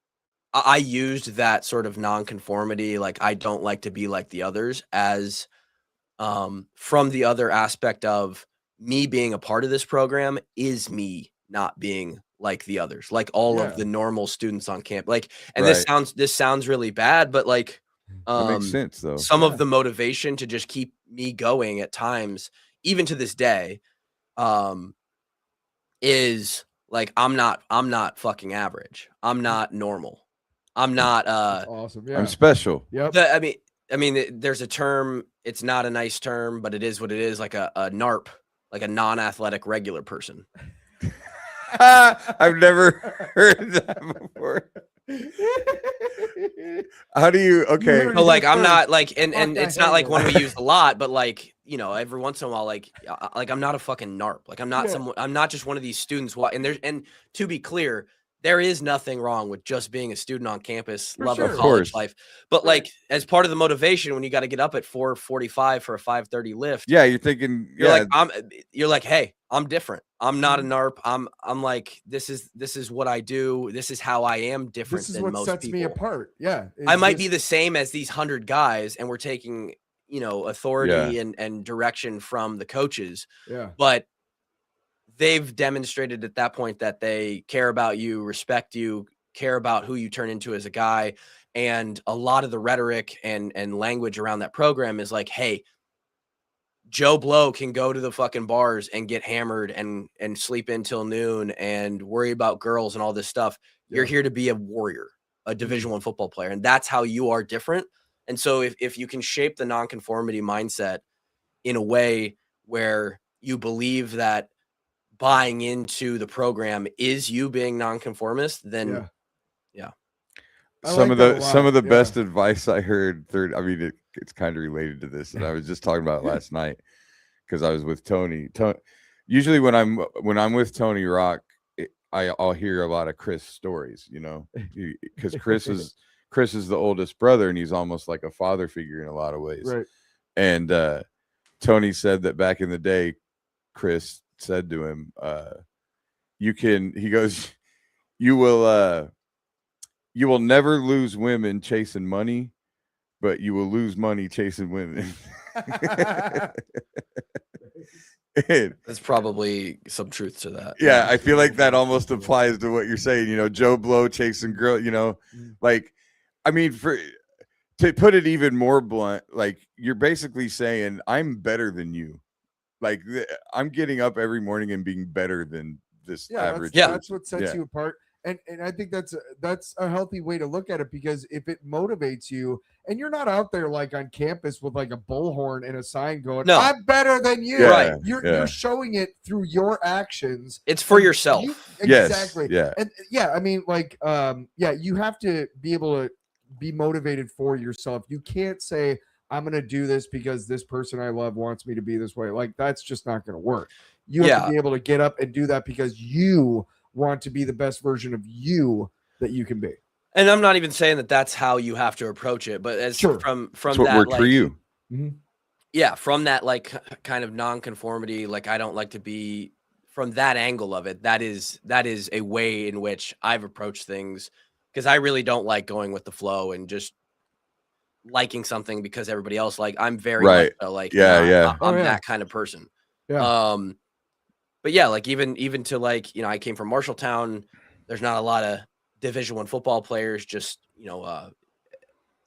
I used that sort of nonconformity, like, I don't like to be like the others, as from the other aspect of me being a part of this program is me not being like the others, like all of the normal students on camp. Like, and this sounds really bad, but like, that makes sense though. Some of the motivation to just keep me going at times, even to this day, is like, I'm not fucking average. I'm not normal. I'm not, awesome. Yeah. I'm special. Yep. I mean, there's a term, it's not a nice term, but it is what it is, like a NARP, like a non-athletic regular person. I've never heard that before. How do you? Okay. So like, I'm not like, and it's not like one we use a lot, but like, every once in a while, like I'm not a fucking NARP. Like, I'm not I'm not just one of these students. And to be clear, there is nothing wrong with just being a student on campus, loving college life. But like, as part of the motivation, when you got to get up at 4:45 for a 5:30 lift, you're thinking, you're like, hey, I'm different. I'm not a NARP. I'm like, this is what I do. This is how I am different. This is than what most sets people. me apart. Yeah. I might be the same as these 100 guys, and we're taking, authority and direction from the coaches. Yeah. But they've demonstrated at that point that they care about you, respect you, care about who you turn into as a guy. And a lot of the rhetoric and language around that program is like, hey, Joe Blow can go to the fucking bars and get hammered and sleep until noon and worry about girls and all this stuff. You're here to be a warrior, a Division I football player. And that's how you are different. And so if you can shape the nonconformity mindset in a way where you believe that buying into the program is you being nonconformist, then some of the best advice I heard it's kind of related to this, and I was just talking about it last night because I was with Tony. Usually when I'm with Tony Rock, I'll hear a lot of Chris stories, because Chris is the oldest brother, and he's almost like a father figure in a lot of ways. Right. And Tony said that back in the day, Chris said to him, he goes, you will never lose women chasing money, but you will lose money chasing women. There's probably some truth to that. Yeah, I feel like that almost applies to what you're saying. Joe Blow chasing girl. Like, I mean, to put it even more blunt, like you're basically saying I'm better than you. Like I'm getting up every morning and being better than this average. That's what sets you apart. And I think that's a healthy way to look at it, because if it motivates you and you're not out there like on campus with like a bullhorn and a sign going, no, I'm better than you. Right. You're showing it through your actions. It's for yourself. Exactly. Yes, And I mean, like, you have to be able to be motivated for yourself. You can't say, I'm going to do this because this person I love wants me to be this way. Like, that's just not going to work. You have to be able to get up and do that because you want to be the best version of you that you can be. And I'm not even saying that that's how you have to approach it, but as from that's that, what worked like, for you. Yeah, from that like kind of nonconformity, like I don't like to be, from that angle of it. That is a way in which I've approached things, because I really don't like going with the flow and just liking something because everybody else I'm very much like I'm that kind of person. But yeah, like even to like, I came from Marshalltown. There's not a lot of Division I football players just,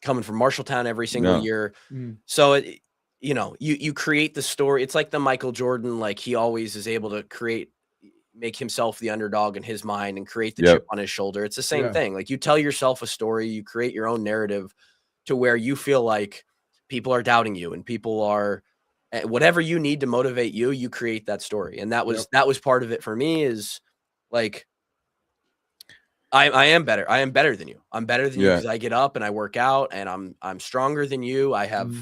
coming from Marshalltown every single year. So it, you create the story. It's like the Michael Jordan, like he always is able to make himself the underdog in his mind and create the chip on his shoulder. It's the same thing. Like you tell yourself a story, you create your own narrative to where you feel like people are doubting you and people are, whatever you need to motivate you, you create that story. And that was part of it for me, is like, I am better. I am better than you. I'm better than you because I get up and I work out and I'm stronger than you. I have,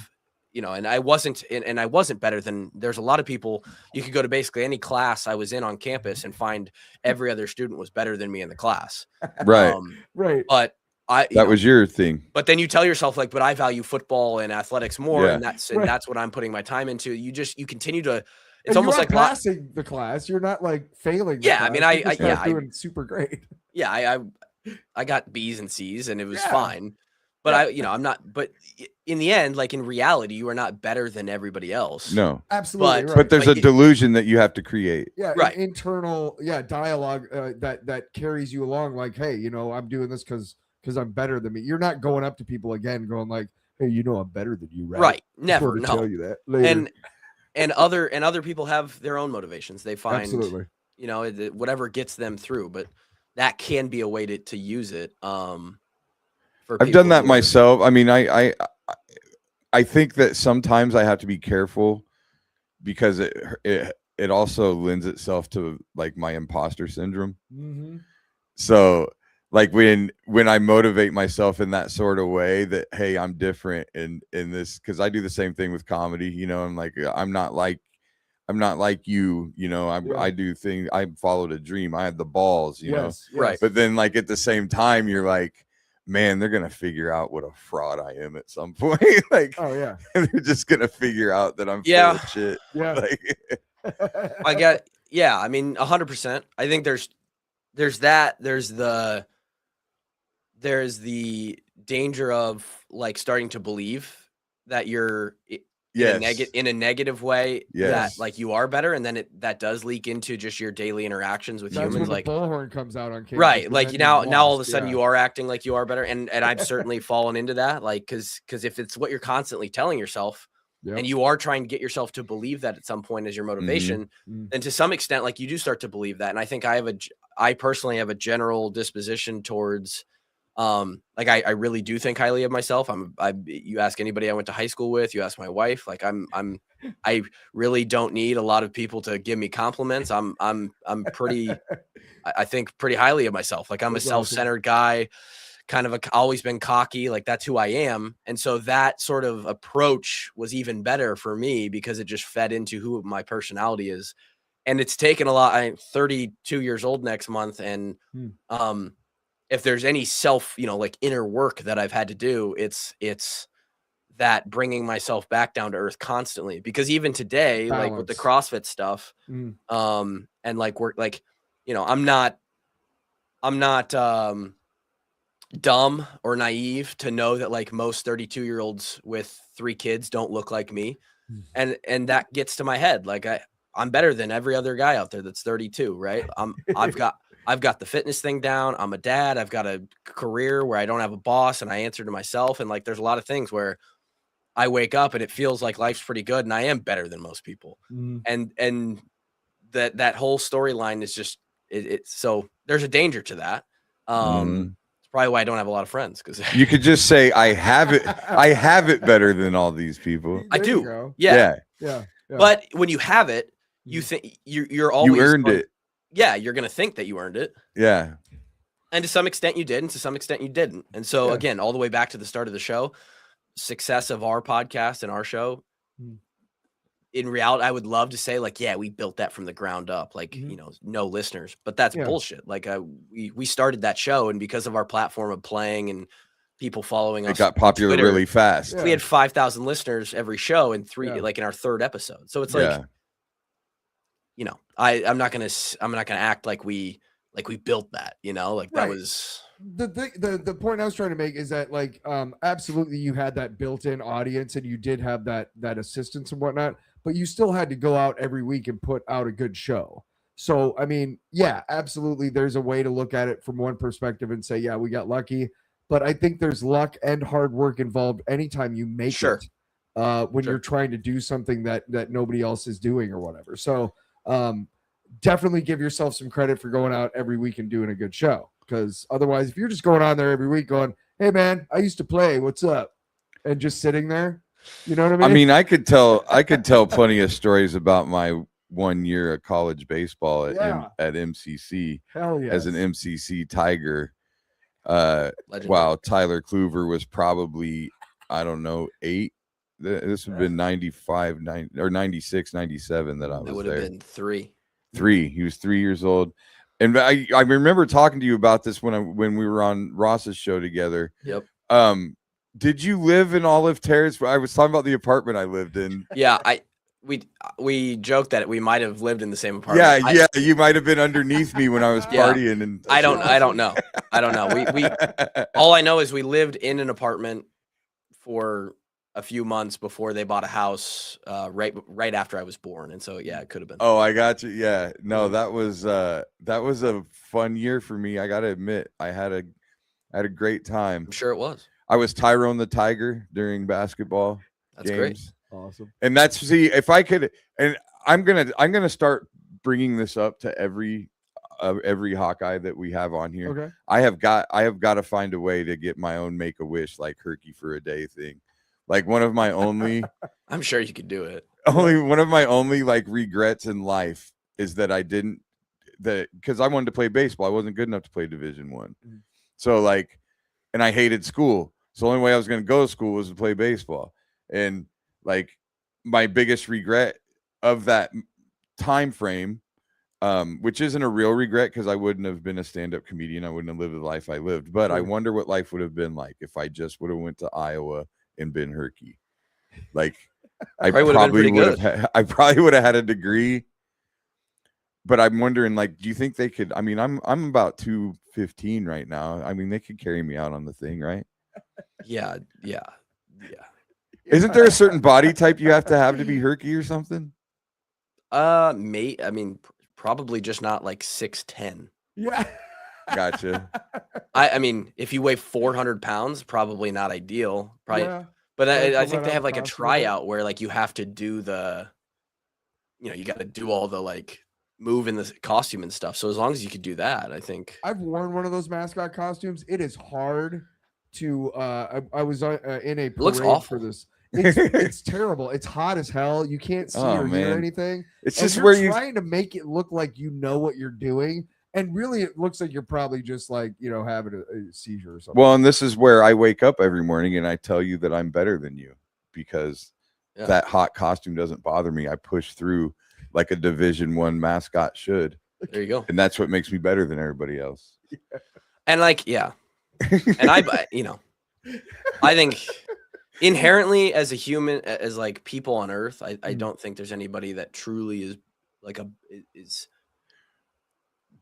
and I wasn't better than, there's a lot of people, you could go to basically any class I was in on campus and find every other student was better than me in the class. Right. But that was your thing. But then you tell yourself like, but I value football and athletics more. And that's what I'm putting my time into. You continue to, it's almost like passing the class. You're not like failing. I mean, I'm doing super great. Yeah. I got B's and C's and it was fine, but I'm not, but in the end, like in reality, you are not better than everybody else. No, absolutely. But there's a delusion that you have to create. Yeah. Internal. Dialogue that carries you along. Like, hey, I'm doing this because I'm better than me. You're not going up to people again going like, hey, I'm better than you, right? Right. Never. No. Tell you that later. And other people have their own motivations. They find, absolutely, whatever gets them through, but that can be a way to use it. I've done that myself. I mean, I think that sometimes I have to be careful because it also lends itself to like my imposter syndrome. So like when I motivate myself in that sort of way that, hey, I'm different in this, because I do the same thing with comedy, I'm like, I'm not like you, I do things, I followed a dream, I had the balls, right. But then like at the same time, you're like, man, they're gonna figure out what a fraud I am at some point. Like, oh yeah, they're just gonna figure out that I'm full of shit. Yeah. Like, I get, I mean, 100%. I think there's that, there's the danger of like starting to believe that you're in a negative way, that like you are better, and then that does leak into just your daily interactions with humans. When like the bullhorn comes out on campus, right? Like now all of a sudden you are acting like you are better, and I've certainly fallen into that. Like because if it's what you're constantly telling yourself, and you are trying to get yourself to believe that at some point as your motivation, then to some extent, like you do start to believe that. And I think I personally have a general disposition towards. Like I really do think highly of myself. You ask anybody I went to high school with, you ask my wife, like I really don't need a lot of people to give me compliments. I'm pretty, I think pretty highly of myself. Like I'm a self-centered guy, kind of always been cocky. Like that's who I am. And so that sort of approach was even better for me because it just fed into who my personality is. And it's taken a lot. I'm 32 years old next month. And, if there's any self, like inner work that I've had to do, it's that bringing myself back down to earth constantly, because even today, like with the CrossFit stuff, and like we're like, I'm not dumb or naive to know that like most 32-year-olds with 3 kids don't look like me. And that gets to my head. Like I'm better than every other guy out there that's 32, right? I've got the fitness thing down. I'm a dad. I've got a career where I don't have a boss and I answer to myself. And like, there's a lot of things where I wake up and it feels like life's pretty good and I am better than most people. And that whole storyline is just, so there's a danger to that. It's probably why I don't have a lot of friends, because you could just say, I have it better than all these people. I do. Yeah. But when you have it, you think you're always you earned it. Yeah, you're gonna think that you earned it. Yeah. And to some extent you did, and to some extent you didn't. And so again, all the way back to the start of the show, success of our podcast and our show. In reality, I would love to say like, yeah, we built that from the ground up, like, no listeners, but that's bullshit. Like we started that show, and because of our platform of playing and people following us, it got popular Twitter, really fast. We had 5,000 listeners every show in like in our 3rd episode. So it's like, I'm not gonna act like we built that, like that was the point I was trying to make is that like, absolutely you had that built-in audience and you did have that assistance and whatnot, but you still had to go out every week and put out a good show. So, I mean, yeah, absolutely. There's a way to look at it from one perspective and say, yeah, we got lucky, but I think there's luck and hard work involved anytime you make it, when you're trying to do something that nobody else is doing or whatever. So, definitely give yourself some credit for going out every week and doing a good show. Because otherwise, if you're just going on there every week going, hey man, I used to play, what's up? And just sitting there, you know what I mean? I mean, I could tell plenty of stories about my 1 year of college baseball at MCC. Hell yes. As an MCC Tiger. Wow, Tyler Kluver was probably, I don't know, 8. This would have been 95, 90, or 96, 97 that I was there. It would have been 3. He was 3 years old. And I remember talking to you about this when we were on Ross's show together. Yep. Did you live in Olive Terrace? I was talking about the apartment I lived in. Yeah, we joked that we might have lived in the same apartment. Yeah, you might have been underneath me when I was partying. And I don't know. We all I know is we lived in an apartment for a few months before they bought a house right after I was born, and so it could have been. Oh, I got you. Yeah, no, that was a fun year for me. I gotta admit, I had a great time. I'm sure it was. I was Tyrone the Tiger during basketball. That's games. Great. Awesome. And if I could, and I'm gonna start bringing this up to every Hawkeye that we have on here. Okay. I have got to find a way to get my own Make-A-Wish like Herky for a Day thing. Like one of my only I'm sure you could do it. One of my only like regrets in life is that I didn't, because I wanted to play baseball. I wasn't good enough to play Division I. So like, and I hated school. So the only way I was going to go to school was to play baseball. And like my biggest regret of that time frame, which isn't a real regret because I wouldn't have been a stand-up comedian. I wouldn't have lived the life I lived. But I wonder what life would have been like if I just would have went to Iowa and been Herky. Like I probably would have had a degree. But I'm wondering, like, do you think they could? I mean, I'm about 215 right now. I mean, they could carry me out on the thing, right? Yeah. Isn't there a certain body type you have to be Herky or something? I mean, probably just not like 6'10". Yeah. Gotcha. I mean, if you weigh 400 pounds, probably not ideal. Probably, but I think they have like a tryout where like you have to do you got to do all the like move in the costume and stuff. So as long as you could do that, I think. I've worn one of those mascot costumes. It is hard to. I was in a parade for this. It's terrible. It's hot as hell. You can't see or hear anything. It's just where you're trying to make it look like you know what you're doing. And really, it looks like you're probably just like, having a seizure or something. Well, and this is where I wake up every morning and I tell you that I'm better than you because that hot costume doesn't bother me. I push through like a Division I mascot should. There you go. And that's what makes me better than everybody else. And like, and I think inherently as a human, as like people on earth, I don't think there's anybody that truly is like is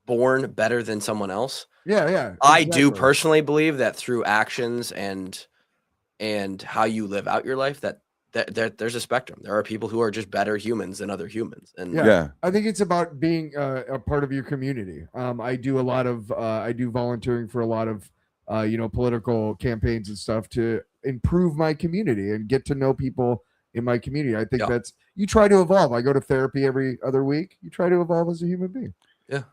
born better than someone else. Yeah, yeah. I do personally believe that through actions and how you live out your life, that there's a spectrum. There are people who are just better humans than other humans. And yeah. I think it's about being a part of your community. I do a lot of I do volunteering for a lot of political campaigns and stuff to improve my community and get to know people in my community. I think that's, you try to evolve. I go to therapy every other week. You try to evolve as a human being. Yeah.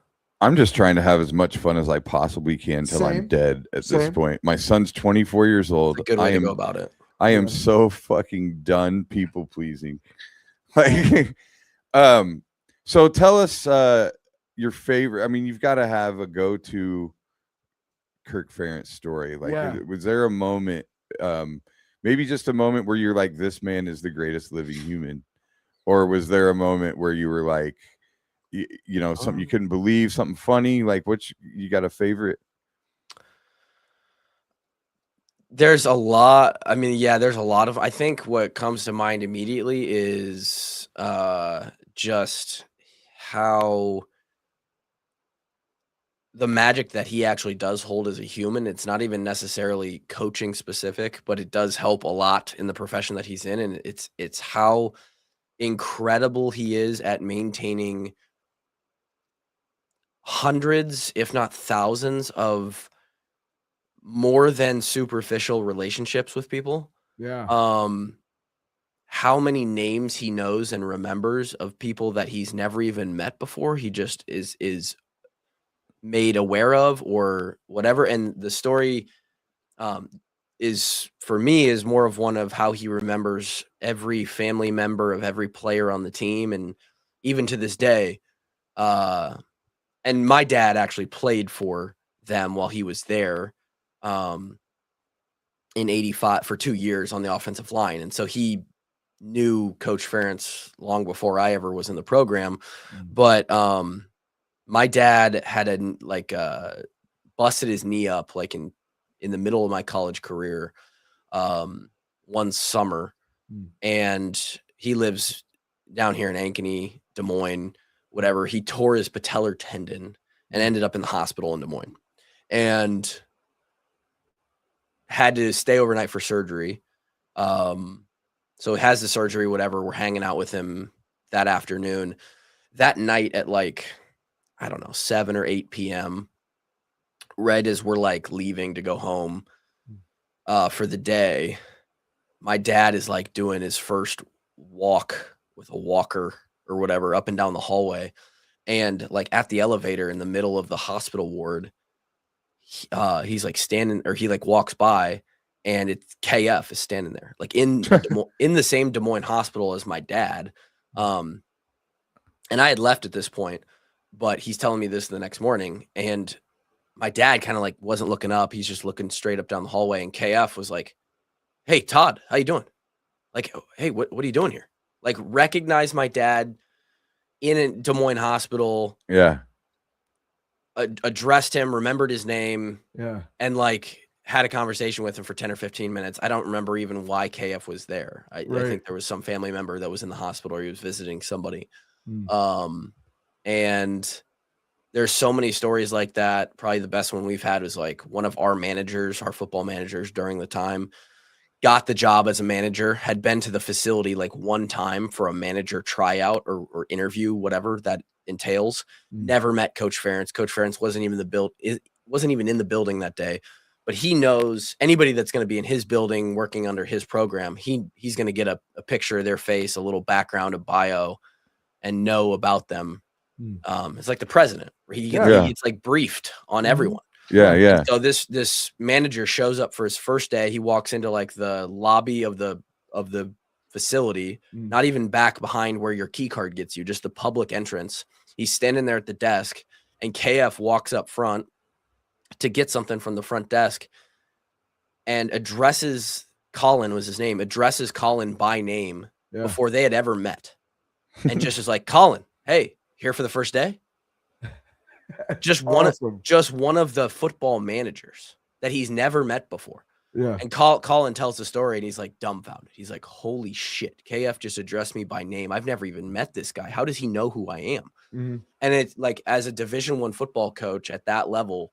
I'm just trying to have as much fun as I possibly can till I'm dead at this point. My son's 24 years old. Good way to go about it. I am so fucking done people pleasing. Like, so tell us your favorite. I mean, you've got to have a go-to Kirk Ferentz story. Like, was there a moment, maybe just a moment where you're like, this man is the greatest living human? Or was there a moment where you were like, you know, something you couldn't believe, something funny? Like, you got a favorite? There's a lot. I mean, yeah, there's a lot of, I think what comes to mind immediately is just how the magic that he actually does hold as a human. It's not even necessarily coaching specific, but it does help a lot in the profession that he's in. And it's how incredible he is at maintaining hundreds, if not thousands, of more than superficial relationships with people. Yeah. How many names he knows and remembers of people that he's never even met before. He just is made aware of or whatever. And the story is, for me, is more of one of how he remembers every family member of every player on the team. And even to this day, and my dad actually played for them while he was there in 85 for 2 years on the offensive line. And so he knew Coach Ferentz long before I ever was in the program. But my dad had busted his knee up like in the middle of my college career one summer. And he lives down here in Ankeny, Des Moines, whatever. He tore his patellar tendon and ended up in the hospital in Des Moines and had to stay overnight for surgery. So he has the surgery, whatever. We're hanging out with him that afternoon. That night at 7 or 8 p.m., right as we're like leaving to go home for the day, my dad is like doing his first walk with a walker or whatever up and down the hallway. And like at the elevator in the middle of the hospital ward, he's like standing, or he like walks by and it's KF is standing there, like in the same Des Moines hospital as my dad. And I had left at this point, but he's telling me this the next morning, and my dad kind of like wasn't looking up. He's just looking straight up down the hallway. And KF was like, "Hey, Todd, how you doing?" Like, "Hey, what are you doing here?" Like, recognized my dad in a Des Moines hospital. Yeah. Addressed him, remembered his name. Yeah. And like had a conversation with him for 10 or 15 minutes. I don't remember even why KF was there. I think there was some family member that was in the hospital, or he was visiting somebody. And there's so many stories like that. Probably the best one we've had was like one of our managers, our football managers during the time, got the job as a manager, had been to the facility like one time for a manager tryout or interview, whatever that entails. Never met Coach Ferentz. Coach Ferentz wasn't even in the building that day, but he knows anybody that's going to be in his building working under his program. He's going to get a picture of their face, a little background, a bio, and know about them. It's like the president, where he gets like briefed on everyone. Yeah. So this manager shows up for his first day. He walks into like the lobby of the facility, not even back behind where your key card gets you, just the public entrance. He's standing there at the desk, and KF walks up front to get something from the front desk and addresses Colin, was his name, addresses Colin by name before they had ever met. And just is like, "Colin, hey, here for the first day?" Just one of the football managers that he's never met before. Yeah. And Colin tells the story, and he's like dumbfounded. He's like, "Holy shit, KF just addressed me by name. I've never even met this guy. How does he know who I am?" And it's like, as a Division I football coach at that level,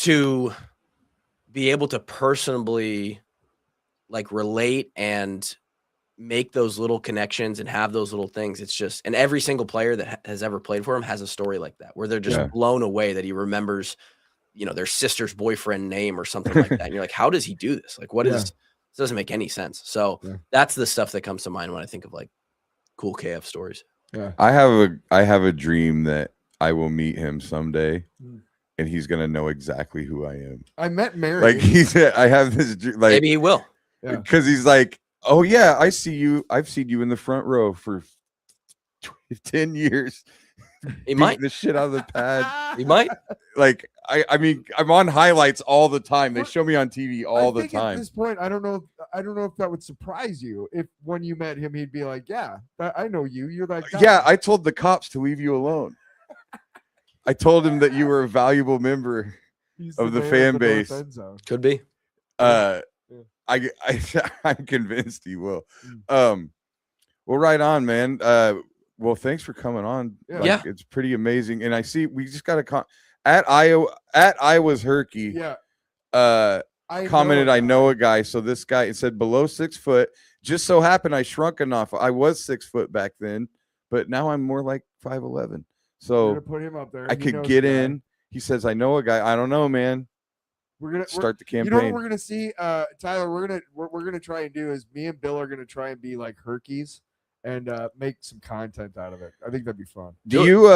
to be able to personally like relate and make those little connections and have those little things. It's just, and every single player that has ever played for him has a story like that, where they're just blown away that he remembers, their sister's boyfriend name or something like that. And you're like, how does he do this? Like, this doesn't make any sense. So that's the stuff that comes to mind when I think of like cool KF stories. Yeah. I have a dream that I will meet him someday. And he's gonna know exactly who I am. I met Mary. Like I have this like maybe he will, because he's like, oh yeah, I see you. I've seen you in the front row for 10 years. He might the shit out of the pad. He might. Like I mean, I'm on highlights all the time. They show me on TV all the time. At this point, I don't know if that would surprise you. If when you met him, he'd be like, "Yeah, I know you. You're that guy." Yeah, I told the cops to leave you alone. I told him that you were a valuable member of the fan base. Could be. I'm convinced he will. Well, right on, man. Well, thanks for coming on. Yeah, it's pretty amazing. And I see we just got a at Iowa's Herky. Yeah. Commented, I know a guy. So this guy, it said below 6 foot. Just so happened I shrunk enough. I was 6 foot back then, but now I'm more like 5'11". So put him up there. I could get in. He says, I know a guy. I don't know, man. We're gonna start the campaign. You know what we're gonna see, Tyler? We're gonna try and do is me and Bill are gonna try and be like Herkies and make some content out of it. I think that'd be fun. Do you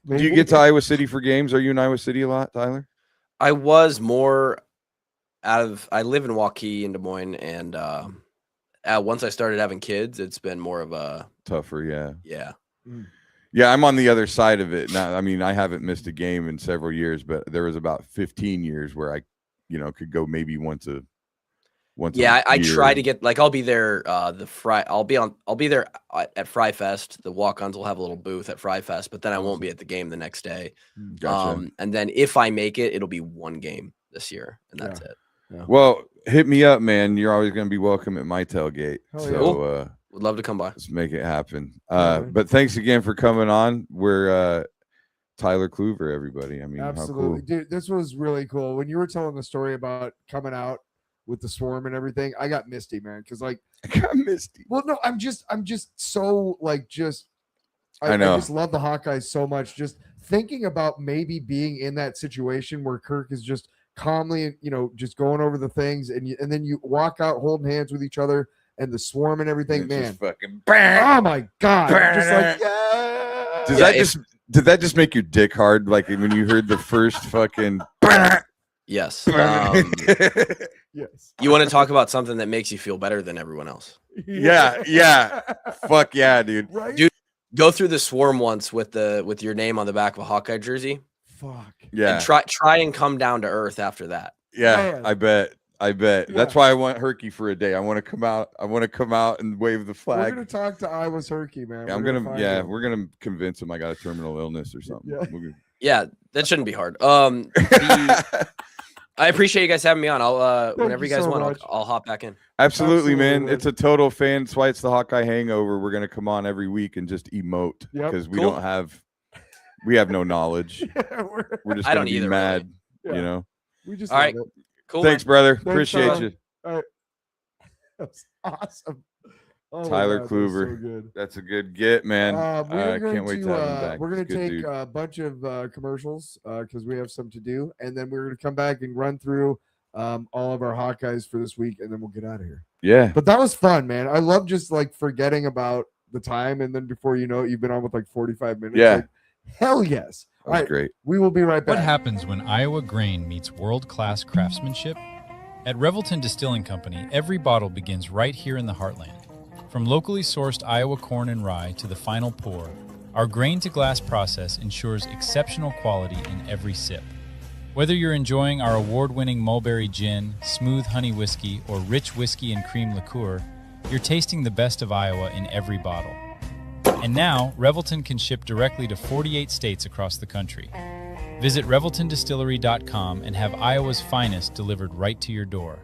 get to Iowa City for games? Are you in Iowa City a lot, Tyler? I was more I live in Waukee in Des Moines, and once I started having kids, it's been more of a tougher. Yeah. Yeah, I'm on the other side of it now. I mean, I haven't missed a game in several years, but there was about 15 years where I, could go maybe once a I try to get I'll be there I'll be there at Fry Fest. The walk-ons will have a little booth at Fry Fest, but then I won't be at the game the next day. Gotcha. And then if I make it, it'll be one game this year, and that's it. Yeah. Well, hit me up, man. You're always going to be welcome at my tailgate. So would love to come by. Let's make it happen. But thanks again for coming on. We're Tyler Kluver, everybody. I mean, absolutely, how cool. Dude. This was really cool. When you were telling the story about coming out with the swarm and everything, I got misty, man. Because I got misty. Well, no, I'm just so I know. I just love the Hawkeyes so much. Just thinking about maybe being in that situation where Kirk is just calmly, just going over the things, and then you walk out holding hands with each other. And the swarm and everything, man. Fucking oh my God. Just like, yeah. Did that just make your dick hard? Like when you heard the first fucking Yes. Yes. You want to talk about something that makes you feel better than everyone else? Yeah. Fuck yeah, dude. Right? Dude, go through the swarm once with your name on the back of a Hawkeye jersey. Fuck. Yeah. And try and come down to earth after that. Yeah, man. I bet. Yeah. That's why I want Herky for a day. I want to come out and wave the flag. We're gonna talk to Iowa's Herky, man. Yeah, we're gonna convince him I got a terminal illness or something. Yeah, that shouldn't be hard. I appreciate you guys having me on. I'll whenever you guys want, I'll hop back in. Absolutely, man. It's a total fan. That's why it's the Hawkeye Hangover. We're gonna come on every week and just emote because we have no knowledge. We're just gonna be mad, really. We just all right. Cool. Thanks, brother. Appreciate you. All right. That's awesome. Oh, Tyler Kluver. So that's a good get, man. I can't wait to have him back. We're going to take a bunch of commercials because we have some to do. And then we're going to come back and run through all of our Hawkeyes for this week. And then we'll get out of here. Yeah. But that was fun, man. I love just forgetting about the time. And then before you know it, you've been on with 45 minutes. Yeah. Hell yes. All right, great. We will be right back. What happens when Iowa grain meets world-class craftsmanship? At Revelton Distilling Company, every bottle begins right here in the heartland. From locally sourced Iowa corn and rye to the final pour, our grain-to-glass process ensures exceptional quality in every sip. Whether you're enjoying our award-winning mulberry gin, smooth honey whiskey, or rich whiskey and cream liqueur, you're tasting the best of Iowa in every bottle. And now, Revelton can ship directly to 48 states across the country. Visit ReveltonDistillery.com and have Iowa's finest delivered right to your door.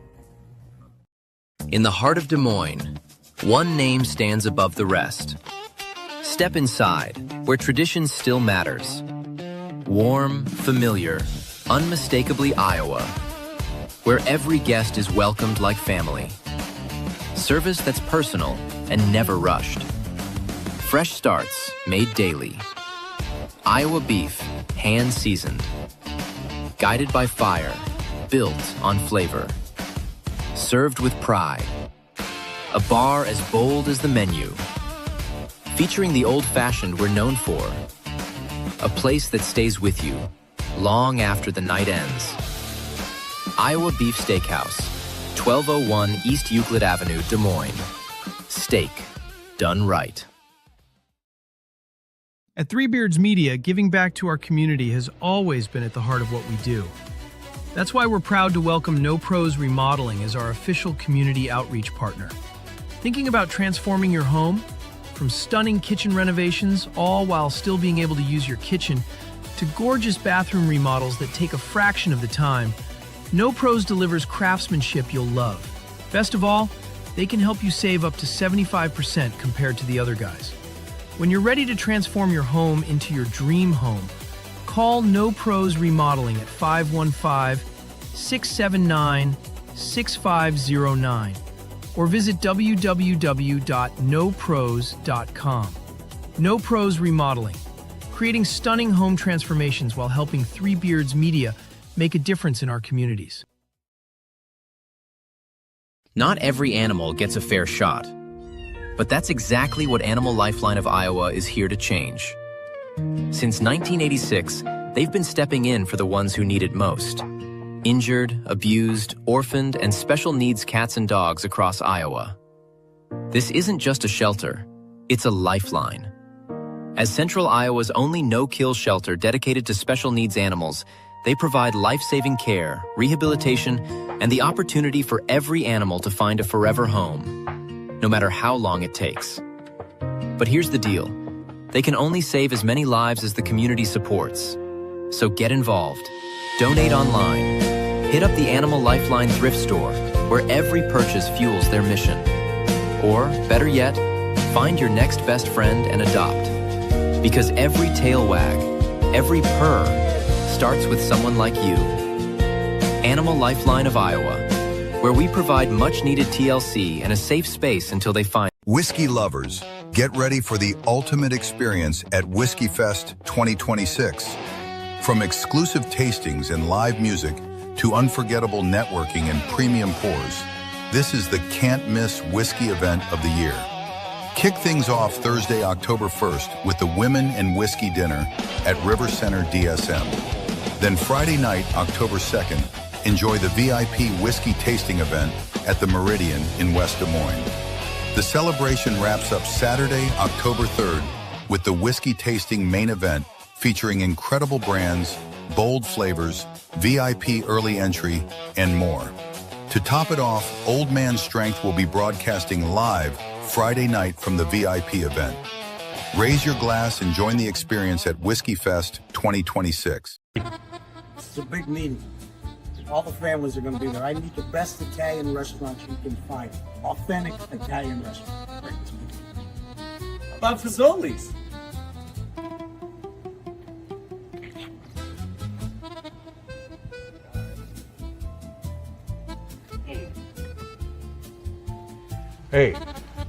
In the heart of Des Moines, one name stands above the rest. Step inside, where tradition still matters. Warm, familiar, unmistakably Iowa, where every guest is welcomed like family. Service that's personal and never rushed. Fresh starts made daily. Iowa beef, hand-seasoned. Guided by fire, built on flavor. Served with pride. A bar as bold as the menu. Featuring the old-fashioned we're known for. A place that stays with you long after the night ends. Iowa Beef Steakhouse, 1201 East Euclid Avenue, Des Moines. Steak done right. At Three Beards Media, giving back to our community has always been at the heart of what we do. That's why we're proud to welcome No Pros Remodeling as our official community outreach partner. Thinking about transforming your home? From stunning kitchen renovations, all while still being able to use your kitchen, to gorgeous bathroom remodels that take a fraction of the time, No Pros delivers craftsmanship you'll love. Best of all, they can help you save up to 75% compared to the other guys. When you're ready to transform your home into your dream home, call No Pros Remodeling at 515-679-6509 or visit www.nopros.com. No Pros Remodeling, creating stunning home transformations while helping Three Beards Media make a difference in our communities. Not every animal gets a fair shot. But that's exactly what Animal Lifeline of Iowa is here to change. Since 1986, they've been stepping in for the ones who need it most. Injured, abused, orphaned, and special needs cats and dogs across Iowa. This isn't just a shelter, it's a lifeline. As Central Iowa's only no-kill shelter dedicated to special needs animals, they provide life-saving care, rehabilitation, and the opportunity for every animal to find a forever home, no matter how long it takes. But here's the deal. They can only save as many lives as the community supports. So get involved. Donate online. Hit up the Animal Lifeline thrift store, where every purchase fuels their mission. Or, better yet, find your next best friend and adopt. Because every tail wag, every purr, starts with someone like you. Animal Lifeline of Iowa, where we provide much-needed TLC and a safe space until they find. Whiskey lovers, get ready for the ultimate experience at Whiskey Fest 2026. From exclusive tastings and live music to unforgettable networking and premium pours, this is the can't-miss whiskey event of the year. Kick things off Thursday, October 1st with the Women in Whiskey Dinner at River Center DSM. Then Friday night, October 2nd, enjoy the VIP whiskey tasting event at the Meridian in West Des Moines. The celebration wraps up Saturday, October 3rd with the whiskey tasting main event featuring incredible brands, bold flavors, VIP early entry, and more. To top it off, Old Man Strength will be broadcasting live Friday night from the VIP event. Raise your glass and join the experience at Whiskey Fest 2026. It's a big meeting. All the families are going to be there. I need the best Italian restaurants you can find. Authentic Italian restaurant. About Fazoli's. Hey,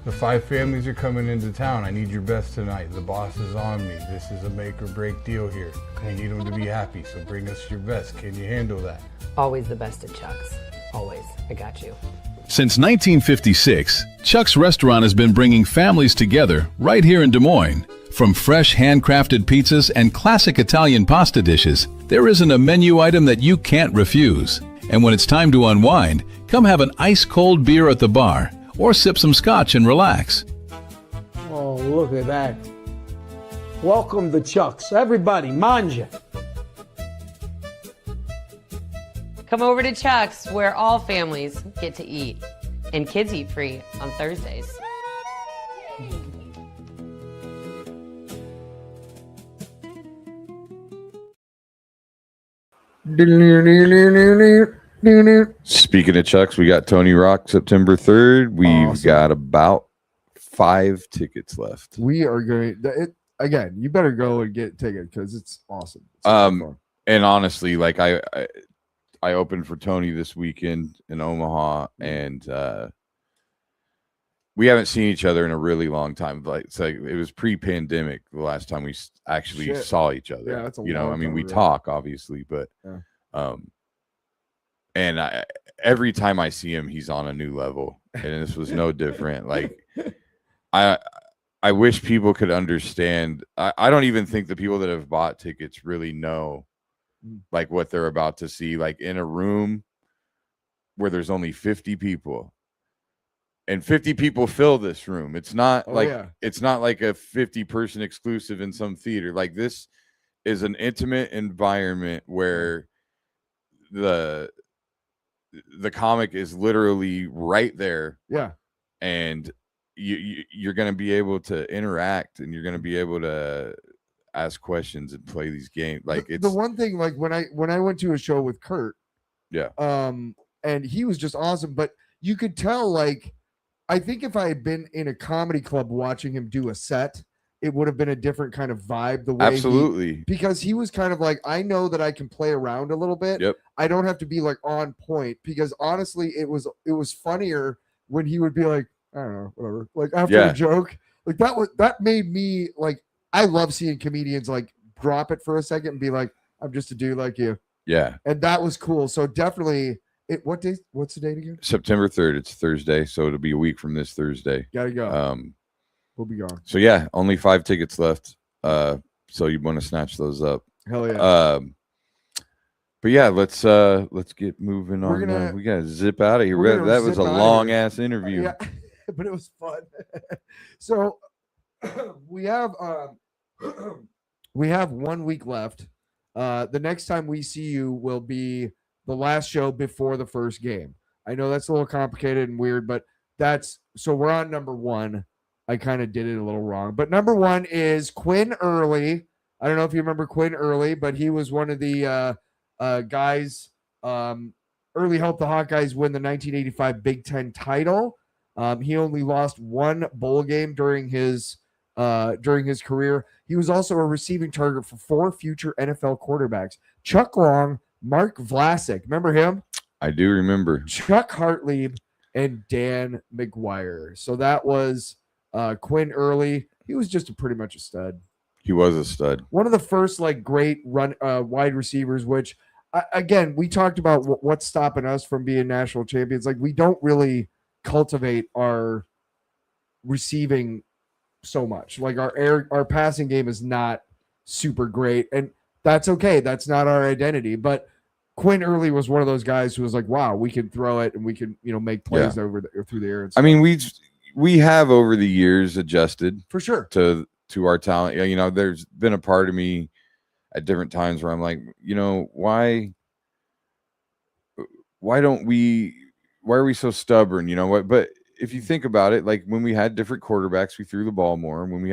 the 5 families are coming into town. I need your best tonight. The boss is on me. This is a make or break deal here. I need them to be happy, so bring us your best. Can you handle that? Always the best at Chuck's. Always. I got you. Since 1956, Chuck's Restaurant has been bringing families together right here in Des Moines. From fresh handcrafted pizzas and classic Italian pasta dishes, there isn't a menu item that you can't refuse. And when it's time to unwind, come have an ice-cold beer at the bar or sip some scotch and relax. Oh, look at that. Welcome to Chuck's. Everybody, manja. Come over to Chuck's, where all families get to eat. And kids eat free on Thursdays. Speaking of Chuck's, we got Tony Rock September 3rd. We've got about 5 tickets left. We are going again. You better go and get a ticket because it's awesome. It's And honestly, like I opened for Tony this weekend in Omaha, and we haven't seen each other in a really long time. Like it's like it was pre-pandemic the last time we actually saw each other. Yeah, that's a you know, I mean, we ago. talk obviously, but and every time I see him, he's on a new level, and this was no different. Like I wish people could understand. I don't even think the people that have bought tickets really know like what they're about to see, like in a room where there's only 50 people. And 50 people fill this room. It's not it's not like a 50-person exclusive in some theater. Like this is an intimate environment where the comic is literally right there. Yeah. And you're going to be able to interact, and you're going to be able to ask questions and play these games. Like it's the one thing, like when I went to a show with Kurt, and he was just awesome, but you could tell, like, I think if I had been in a comedy club watching him do a set, it would have been a different kind of vibe. The way absolutely, because he was kind of like, I know that I can play around a little bit. Yep. I don't have to be like on point, because honestly, it was funnier when he would be like, I don't know, whatever. Like after a joke, like that made me like, I love seeing comedians like drop it for a second and be like, I'm just a dude like you. Yeah. And that was cool. So definitely what's the date again? September 3rd. It's Thursday. So it'll be a week from this Thursday. Gotta go. We'll be gone. So yeah, only 5 tickets left. So you want to snatch those up. Hell yeah. But yeah, let's get moving on. We gotta zip out of here. That was a long ass interview. Yeah, but it was fun. So we have 1 week left. The next time we see you will be the last show before the first game. I know that's a little complicated and weird, but so we're on number 1. I kind of did it a little wrong, but number 1 is Quinn Early. I don't know if you remember Quinn Early, but he was one of the guys. Early helped the Hawkeyes win the 1985 Big Ten title. He only lost 1 bowl game during his career. He was also a receiving target for 4 future NFL quarterbacks: Chuck Long, Mark Vlasic. Remember him? I do remember. Chuck Hartlieb and Dan McGuire. So that was Quinn Early. He was just pretty much a stud. He was a stud. One of the first like great wide receivers, which again, we talked about what's stopping us from being national champions. Like we don't really cultivate our receiving so much. Like our passing game is not super great, and that's okay. That's not our identity. But Quinn Early was one of those guys who was like, wow, we can throw it and we can, make plays through the air. And stuff. I mean, we have over the years adjusted for sure to our talent. There's been a part of me at different times where I'm like, why are we so stubborn? But if you think about it, like when we had different quarterbacks, we threw the ball more. And when we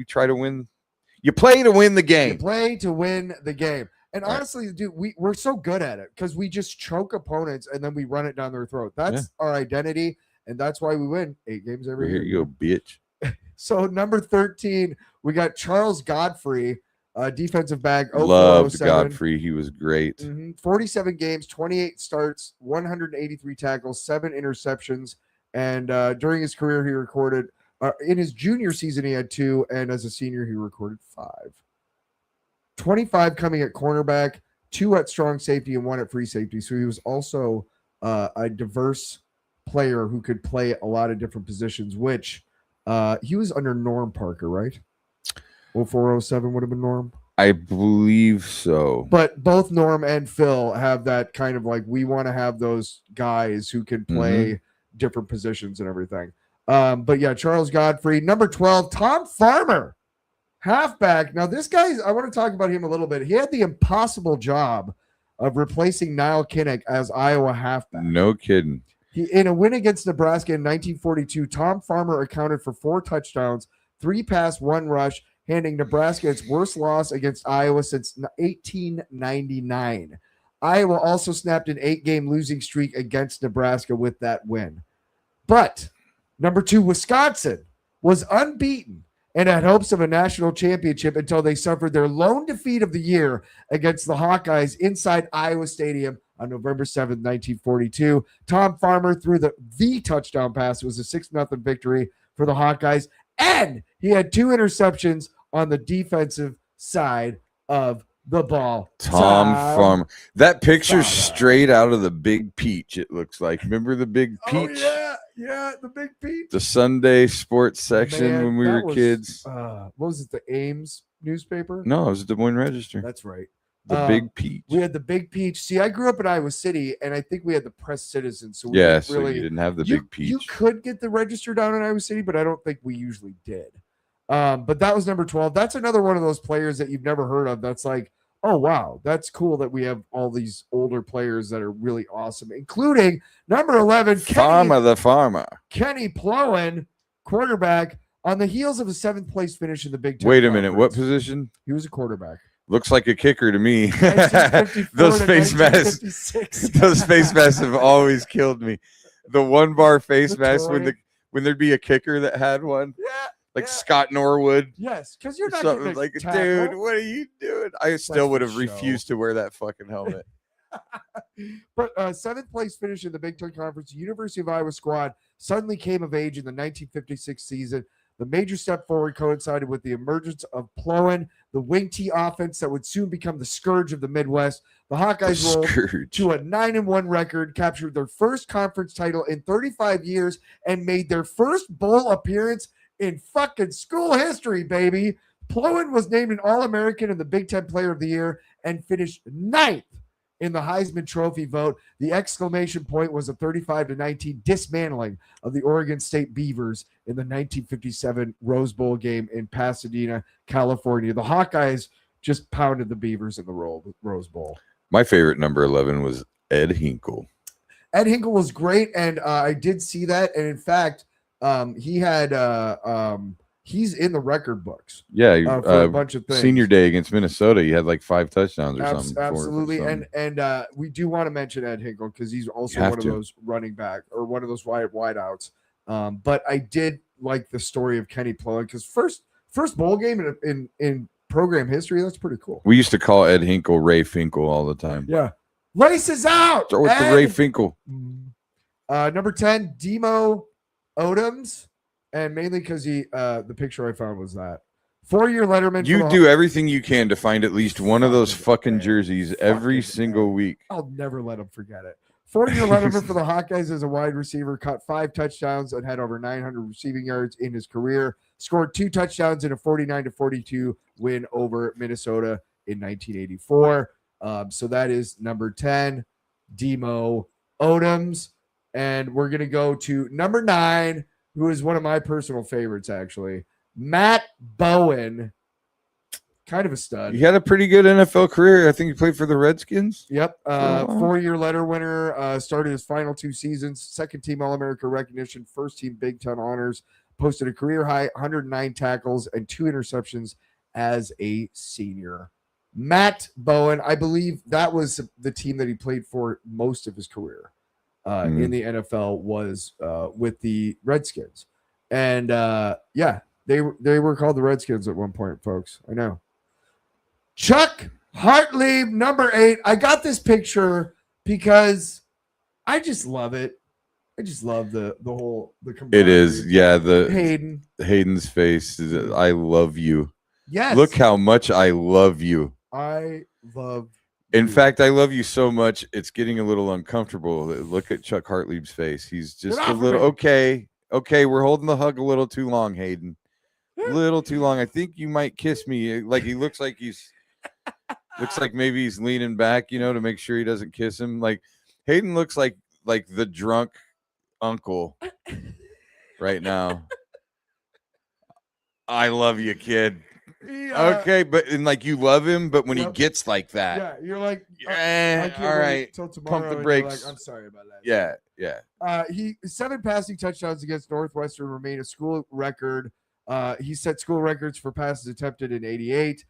try to win. You play to win the game. You play to win the game. And honestly, dude, we're so good at it because we just choke opponents and then we run it down their throat. That's our identity, and that's why we win 8 games every year. Here you go, bitch. So number 13, we got Charles Godfrey, defensive back. Loved Godfrey. He was great. 47 games, 28 starts, 183 tackles, 7 interceptions. And during his career, he recorded in his junior season, he had 2. And as a senior, he recorded 5. 25 coming at cornerback, 2 at strong safety, and 1 at free safety. So he was also a diverse player who could play a lot of different positions, which he was under Norm Parker, right? 0407 would have been Norm. I believe so. But both Norm and Phil have that kind of like, we want to have those guys who can play different positions and everything. But yeah, Charles Godfrey. Number 12, Tom Farmer, halfback. Now this guy, I want to talk about him a little bit. He had the impossible job of replacing Niall Kinnick as Iowa halfback. No kidding. In a win against Nebraska in 1942, Tom Farmer accounted for 4 touchdowns, 3 pass, 1 rush, handing Nebraska its worst loss against Iowa since 1899. Iowa also snapped an 8-game losing streak against Nebraska with that win. But number 2, Wisconsin was unbeaten and had hopes of a national championship until they suffered their lone defeat of the year against the Hawkeyes inside Iowa Stadium on November 7th, 1942. Tom Farmer threw the touchdown pass. It was a 6-0 victory for the Hawkeyes, and he had 2 interceptions on the defensive side of the ball. Tom Farmer. That picture's straight out of the Big Peach, it looks like. Remember the Big Peach? Oh, yeah, the Big Peach. The Sunday sports section when we were kids. What was it, the Ames newspaper? No, it was the Des Moines Register. That's right. The Big Peach. We had the Big Peach. See, I grew up in Iowa City, and I think we had the Press Citizen. So so you didn't have the Big Peach. You could get the Register down in Iowa City, but I don't think we usually did. But that was number 12. That's another one of those players that you've never heard of. That's like, oh, wow, that's cool that we have all these older players that are really awesome, including number 11, Farmer. Kenny Plowen, quarterback, on the heels of a 7th-place finish in the Big Ten. Wait a minute, what position? He was a quarterback. Looks like a kicker to me. Those face masks, those face masks have always killed me. The one-bar face mask when there'd be a kicker that had one. Yeah. Like Scott Norwood. Yes, because you're not something like, dude, what are you doing? I still would have refused to wear that fucking helmet. But 7th-place finish in the Big Ten Conference, the University of Iowa squad suddenly came of age in the 1956 season. The major step forward coincided with the emergence of Plowen, the wing T offense that would soon become the scourge of the Midwest. The Hawkeyes rolled to a 9-1 record, captured their first conference title in 35 years, and made their first bowl appearance in fucking school history, baby. Plowen was named an All-American and the Big Ten Player of the Year and finished 9th in the Heisman Trophy vote. The exclamation point was a 35-19 dismantling of the Oregon State Beavers in the 1957 Rose Bowl game in Pasadena, California. The Hawkeyes just pounded the Beavers in the Rose Bowl. My favorite number 11 was Ed Hinkle. Ed Hinkle was great, and I did see that. And in fact, he had he's in the record books. Yeah, for a bunch of things. Senior day against Minnesota, he had like 5 touchdowns or something. Absolutely, and we do want to mention Ed Hinkle because he's also one of those running back or one of those wideouts. But I did like the story of Kenny Plowen because first bowl game in program history. That's pretty cool. We used to call Ed Hinkle Ray Finkel all the time. Yeah, races out. Start with the Ray Finkel. Number 10, Demo Odoms, and mainly because the picture I found was that 4-year letterman. You do everything you can to find at least one of those fucking jerseys every single week. I'll never let him forget it. 4-year letterman for the Hawkeyes as a wide receiver, caught 5 touchdowns and had over 900 receiving yards in his career. Scored 2 touchdowns in a 49-42 win over Minnesota in 1984. So that is number 10, Demo Odoms. And we're going to go to number 9, who is one of my personal favorites, actually. Matt Bowen. Kind of a stud. He had a pretty good NFL career. I think he played for the Redskins. Yep. 4-year letter winner. Started his final 2 seasons. Second-team All-America recognition. First-team Big Ten honors. Posted a career-high 109 tackles and 2 interceptions as a senior. Matt Bowen. I believe that was the team that he played for most of his career. In the NFL was with the Redskins. And they were called the Redskins at one point, folks. I know. Chuck Hartley, number 8. I got this picture because I just love it. I just love the it is, yeah, Hayden's face is, I love you. Yes. Look how much I love you. I love In fact, I love you so much, it's getting a little uncomfortable. Look at Chuck Hartlieb's face. He's just a little, okay, we're holding the hug a little too long, Hayden. A little too long. I think you might kiss me. Like he looks like maybe he's leaning back, to make sure he doesn't kiss him. Like Hayden looks like the drunk uncle right now. I love you, kid. Okay, but you love him, but when he gets like that, yeah, you're like, all right, till tomorrow. Pump the brakes. I'm sorry about that. Yeah. He 7 passing touchdowns against Northwestern remain a school record. He set school records for passes attempted in 88,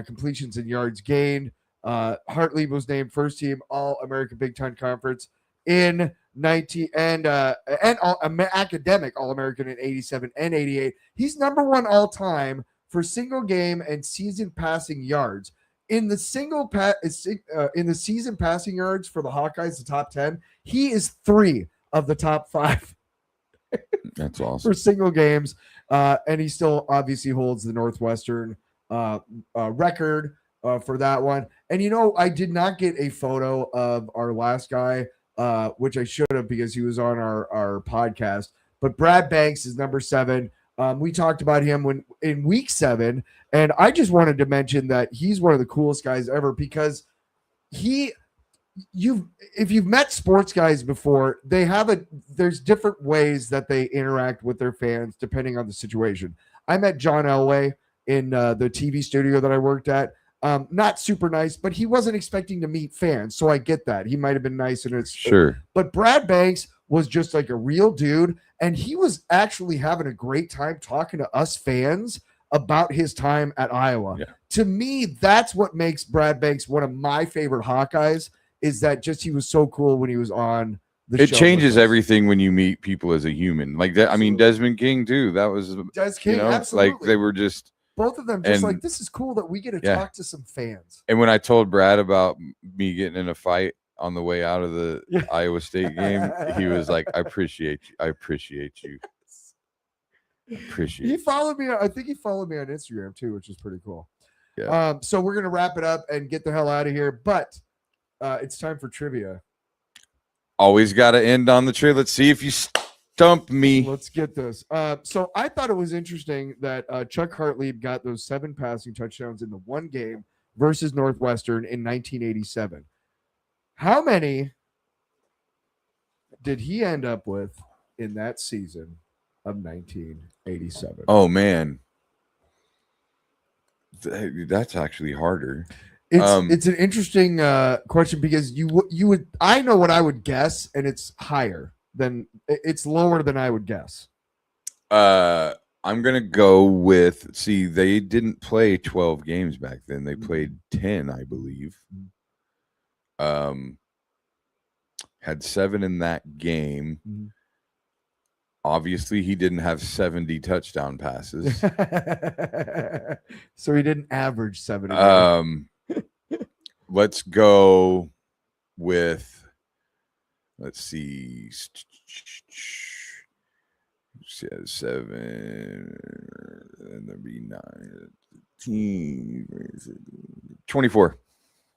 completions and yards gained. Hartley was named first team All-American Big Ten Conference in 19 and academic All-American in 87 and 88. He's number one all time for single game and season passing yards. In the in the season passing yards for the Hawkeyes, the top 10, he is 3 of the top 5. That's awesome for single games, and he still obviously holds the Northwestern record for that one. And I did not get a photo of our last guy, which I should have because he was on our podcast. But Brad Banks is number 7. We talked about him in week 7, and I just wanted to mention that he's one of the coolest guys ever because if you've met sports guys before, there's different ways that they interact with their fans depending on the situation. I met John Elway in the TV studio that I worked at. Not super nice, but he wasn't expecting to meet fans, so I get that. He might have been nice, and it's sure. But Brad Banks was just like a real dude, and he was actually having a great time talking to us fans about his time at Iowa. Yeah. To me, that's what makes Brad Banks one of my favorite Hawkeyes, is that just he was so cool when he was on the show. It changes everything when you meet people as a human. Like that. Absolutely. I mean, Desmond King too. That was Des King, absolutely. like they were just both of them just like, this is cool that we get to talk to some fans. And when I told Brad about me getting in a fight on the way out of the Iowa State game, he was like, I appreciate you. I appreciate you. He followed me. I think he followed me on Instagram too, which is pretty cool. Yeah. So we're going to wrap it up and get the hell out of here. But it's time for trivia. Always got to end on the trivia. Let's see if you stump me. Let's get this. So I thought it was interesting that Chuck Hartlieb got those 7 passing touchdowns in the one game versus Northwestern in 1987. How many did he end up with in that season of 1987? Oh, man. That's actually harder. It's an interesting question because you would, I know what I would guess, and it's lower than I would guess. I'm gonna go with, they didn't play 12 games back then. They played 10, I believe. Had 7 in that game. Mm-hmm. Obviously, he didn't have 70 touchdown passes. So he didn't average 70. Let's go with, let's see, 7, and there'd be 19, 24.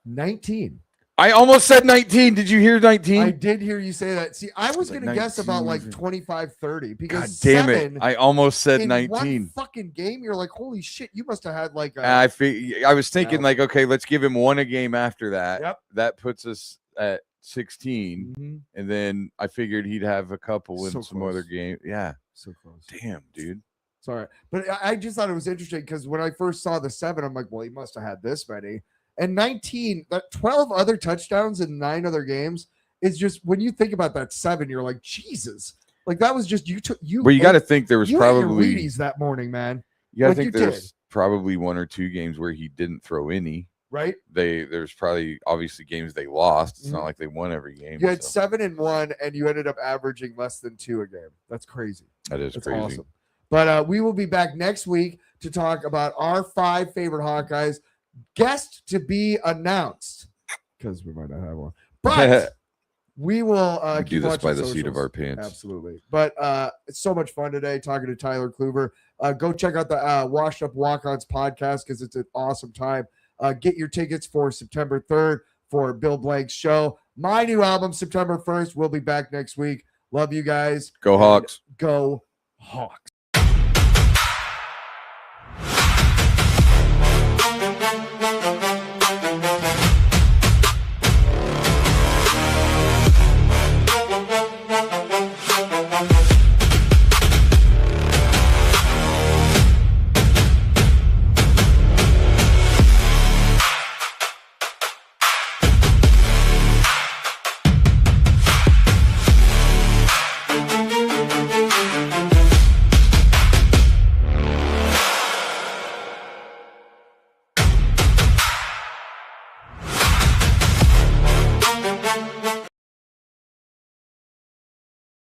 19. I almost said 19. Did you hear 19? I did hear you say that. See, I was going to guess about like 25, 30 because God damn 7 it. I almost said in 19. one fucking game, you're like, holy shit, you must have had like I was thinking like, okay, let's give him 1 a game after that. Yep. That puts us at 16. Mm-hmm. And then I figured he'd have a couple in So some close. other game. Yeah. So close. Damn, dude. Sorry. But I just thought it was interesting because when I first saw the 7, I'm like, well, he must have had this many. And 19, that 12 other touchdowns in 9 other games is just, when you think about that 7, you're like, Jesus. Like that was just, Well, you got to think there was probably Wheaties that morning, man. You got to Like think there's probably 1 or 2 games where he didn't throw any. Right. There's probably obviously games they lost. It's not like they won every game. You had 7 and 1, and you ended up averaging less than 2 a game. That's crazy. That's crazy. Awesome. But we will be back next week to talk about our 5 favorite Hawkeyes. Guest to be announced, because we might not have one. But we will do this by the seat of our pants. Absolutely. But it's so much fun today talking to Tyler Kluver. Go check out the Washed Up Walk-Ons podcast because it's an awesome time. Get your tickets for September 3rd for Bill Blank's show. My new album, September 1st. We'll be back next week. Love you guys. Go Hawks. Go Hawks.